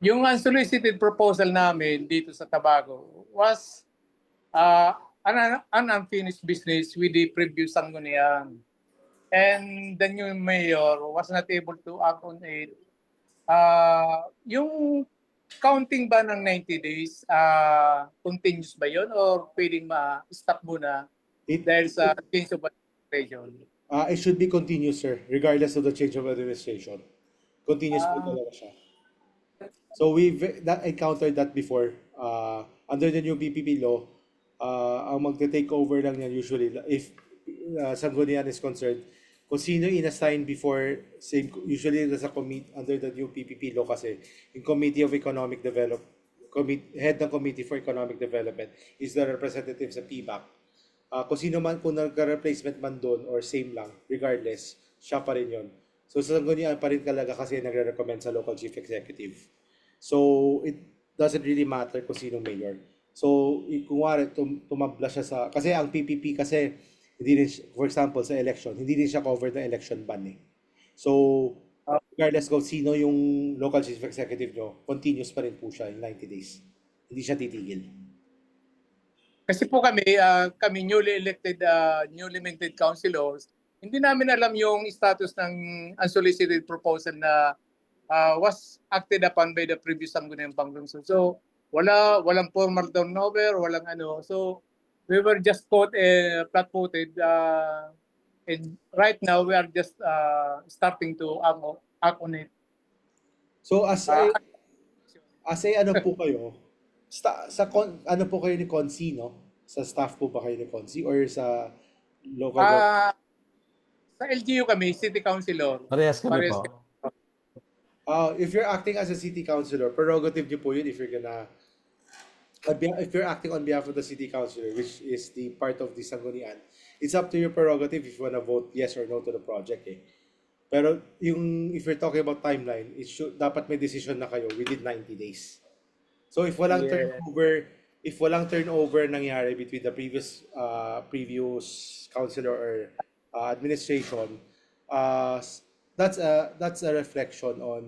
Yung unsolicited proposal namin dito sa Tabaco was an unfinished business with the previous Sangguniang. And the new mayor was not able to act on it. Yung counting ba ng 90 days, continuous ba yun or pwedeng ma-stop muna dahil sa change of administration? It should be continuous, sir, regardless of the change of administration. Continuous po talaga siya. So we've encountered that before. Under the new PPP law, ang magte-take over lang yan usually, if Sangguniang is concerned, kung sino in-assign before, usually nasa under the new PPP law kasi, in Committee of Economic Development, head ng Committee for Economic Development is the representative sa PBAC. Kung sino man, kung nagka-replacement man doon or same lang, regardless, siya pa rin yun. So sa Sangguniang pa rin talaga kasi nagre-recommend sa local chief executive. So it doesn't really matter kung sino mayor. So kung wari, tumabla siya sa, kasi ang PPP kasi, hindi rin, for example, sa election, hindi rin siya covered ng election ban eh. So, regardless kung sino yung local chief executive nyo, continuous pa rin po siya in 90 days. Hindi siya titigil. Kasi po kami newly elected councilors, hindi namin alam yung status ng unsolicited proposal na was acted upon by the previous Sangguniang Panglungsod. So, walang formal turnover, walang ano. So, we were just flat-footed, and right now we are just starting to act on it. So Ah, as a ano po kayo, ano po kayo ni Consi, no? Sa staff po ba kayo ni Consi or sa local government? Sa LGU kami, City Councilor. Parehas kami Parehas po. If you're acting as a city councilor, prerogative niyo po yun if you're gonna if you're acting on behalf of the city councilor, which is the part of the Sanggunian, it's up to your prerogative if you wanna vote yes or no to the project eh. Pero if you're talking about timeline, dapat may decision na kayo within 90 days. So if walang Yeah. turnover nangyari between the previous councilor or administration, that's a reflection on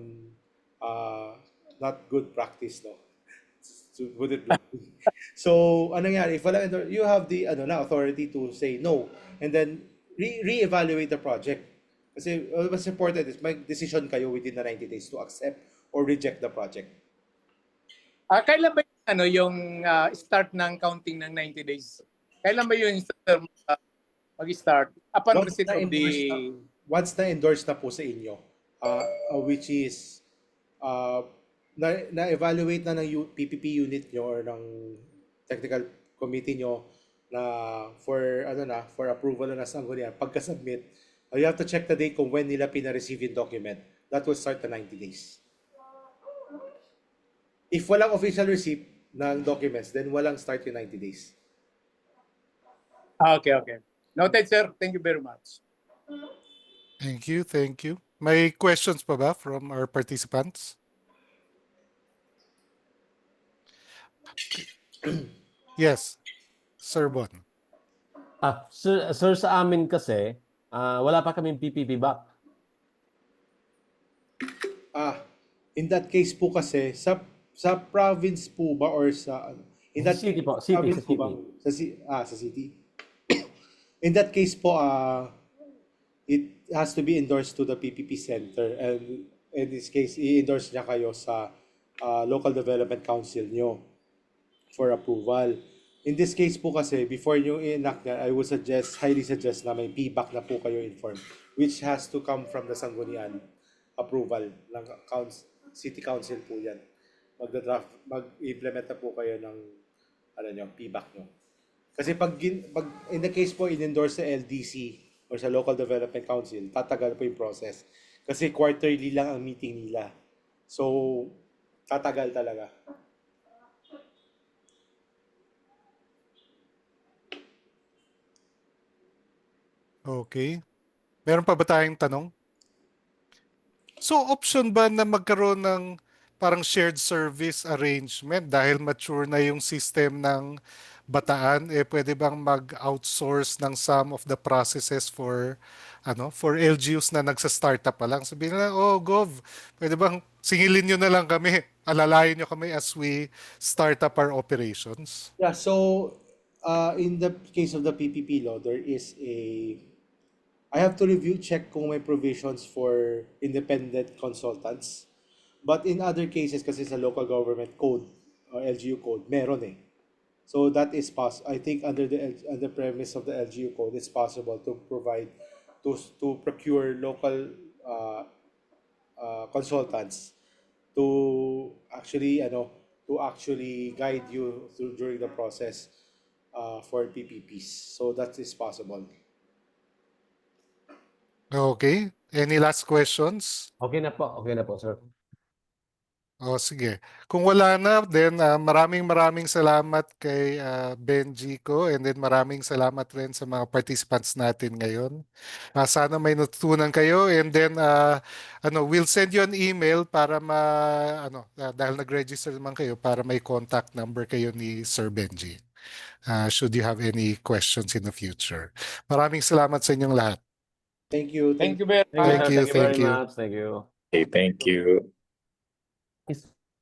not good practice, no? To put it bluntly. So, anong nangyari? If walang you have the authority to say no and then re-evaluate the project. Kasi what's important is may decision kayo within the 90 days to accept or reject the project. Kailan ba yung start ng counting ng 90 days? Kailan ba yung mag-start? Upon receipt of the... Once na-endorse na po sa inyo, which is na-evaluate na ng PPP unit nyo or ng technical committee nyo na for approval na sa Sanggunian, pagka-submit, you have to check the date kung when nila pina-receive yung document. That will start the 90 days. If walang official receipt ng documents, then walang start yung 90 days. Okay. Noted, sir. Thank you very much. Thank you. May questions pa ba from our participants? Yes, Sir Bon. Sir, sa amin kasi, wala pa kaming PPP back. In that case po kasi, sa province po ba or sa... In that City po, province city. po ba? Sa city. In that case po, it has to be endorsed to the PPP center and in this case, i-endorse niya kayo sa local development council nyo for approval. In this case po kasi, before nyo i-enact yan, I would highly suggest na may PBAC na po kayo inform, which has to come from the Sanggunian approval ng city council po yan. Mag-implement na po kayo ng PBAC nyo. Kasi pag in the case po in-endorse sa LDC or sa local development council, tatagal po yung process. Kasi quarterly lang ang meeting nila. So, tatagal talaga. Okay. Meron pa ba tayong tanong? So option ba na magkaroon ng parang shared service arrangement dahil mature na yung system ng Bataan, pwede bang mag-outsource ng some of the processes for LGUs na nagsa-startup pa lang? Sabihin na, Gov, pwede bang singilin nyo na lang kami, alalayan nyo kami as we start up our operations? Yeah, so in the case of the PPP law, I have to check kung may provisions for independent consultants. But in other cases, kasi sa local government code, LGU code, meron eh. So that is I think under the premise of the LGU code, it's possible to provide to procure local consultants to actually guide you during the process for PPPs. So that is possible. Okay. Any last questions? Okay na po, sir. Sige. Kung wala na, then maraming salamat kay Benji ko and then maraming salamat rin sa mga participants natin ngayon. Sana may natutunan kayo and then we'll send you an email para dahil nag-register naman kayo para may contact number kayo ni Sir Benji. Should you have any questions in the future. Maraming salamat sa inyong lahat. Thank you. Thank you very much. Thank you. Thank you very much. Thank you. Okay, thank you. Is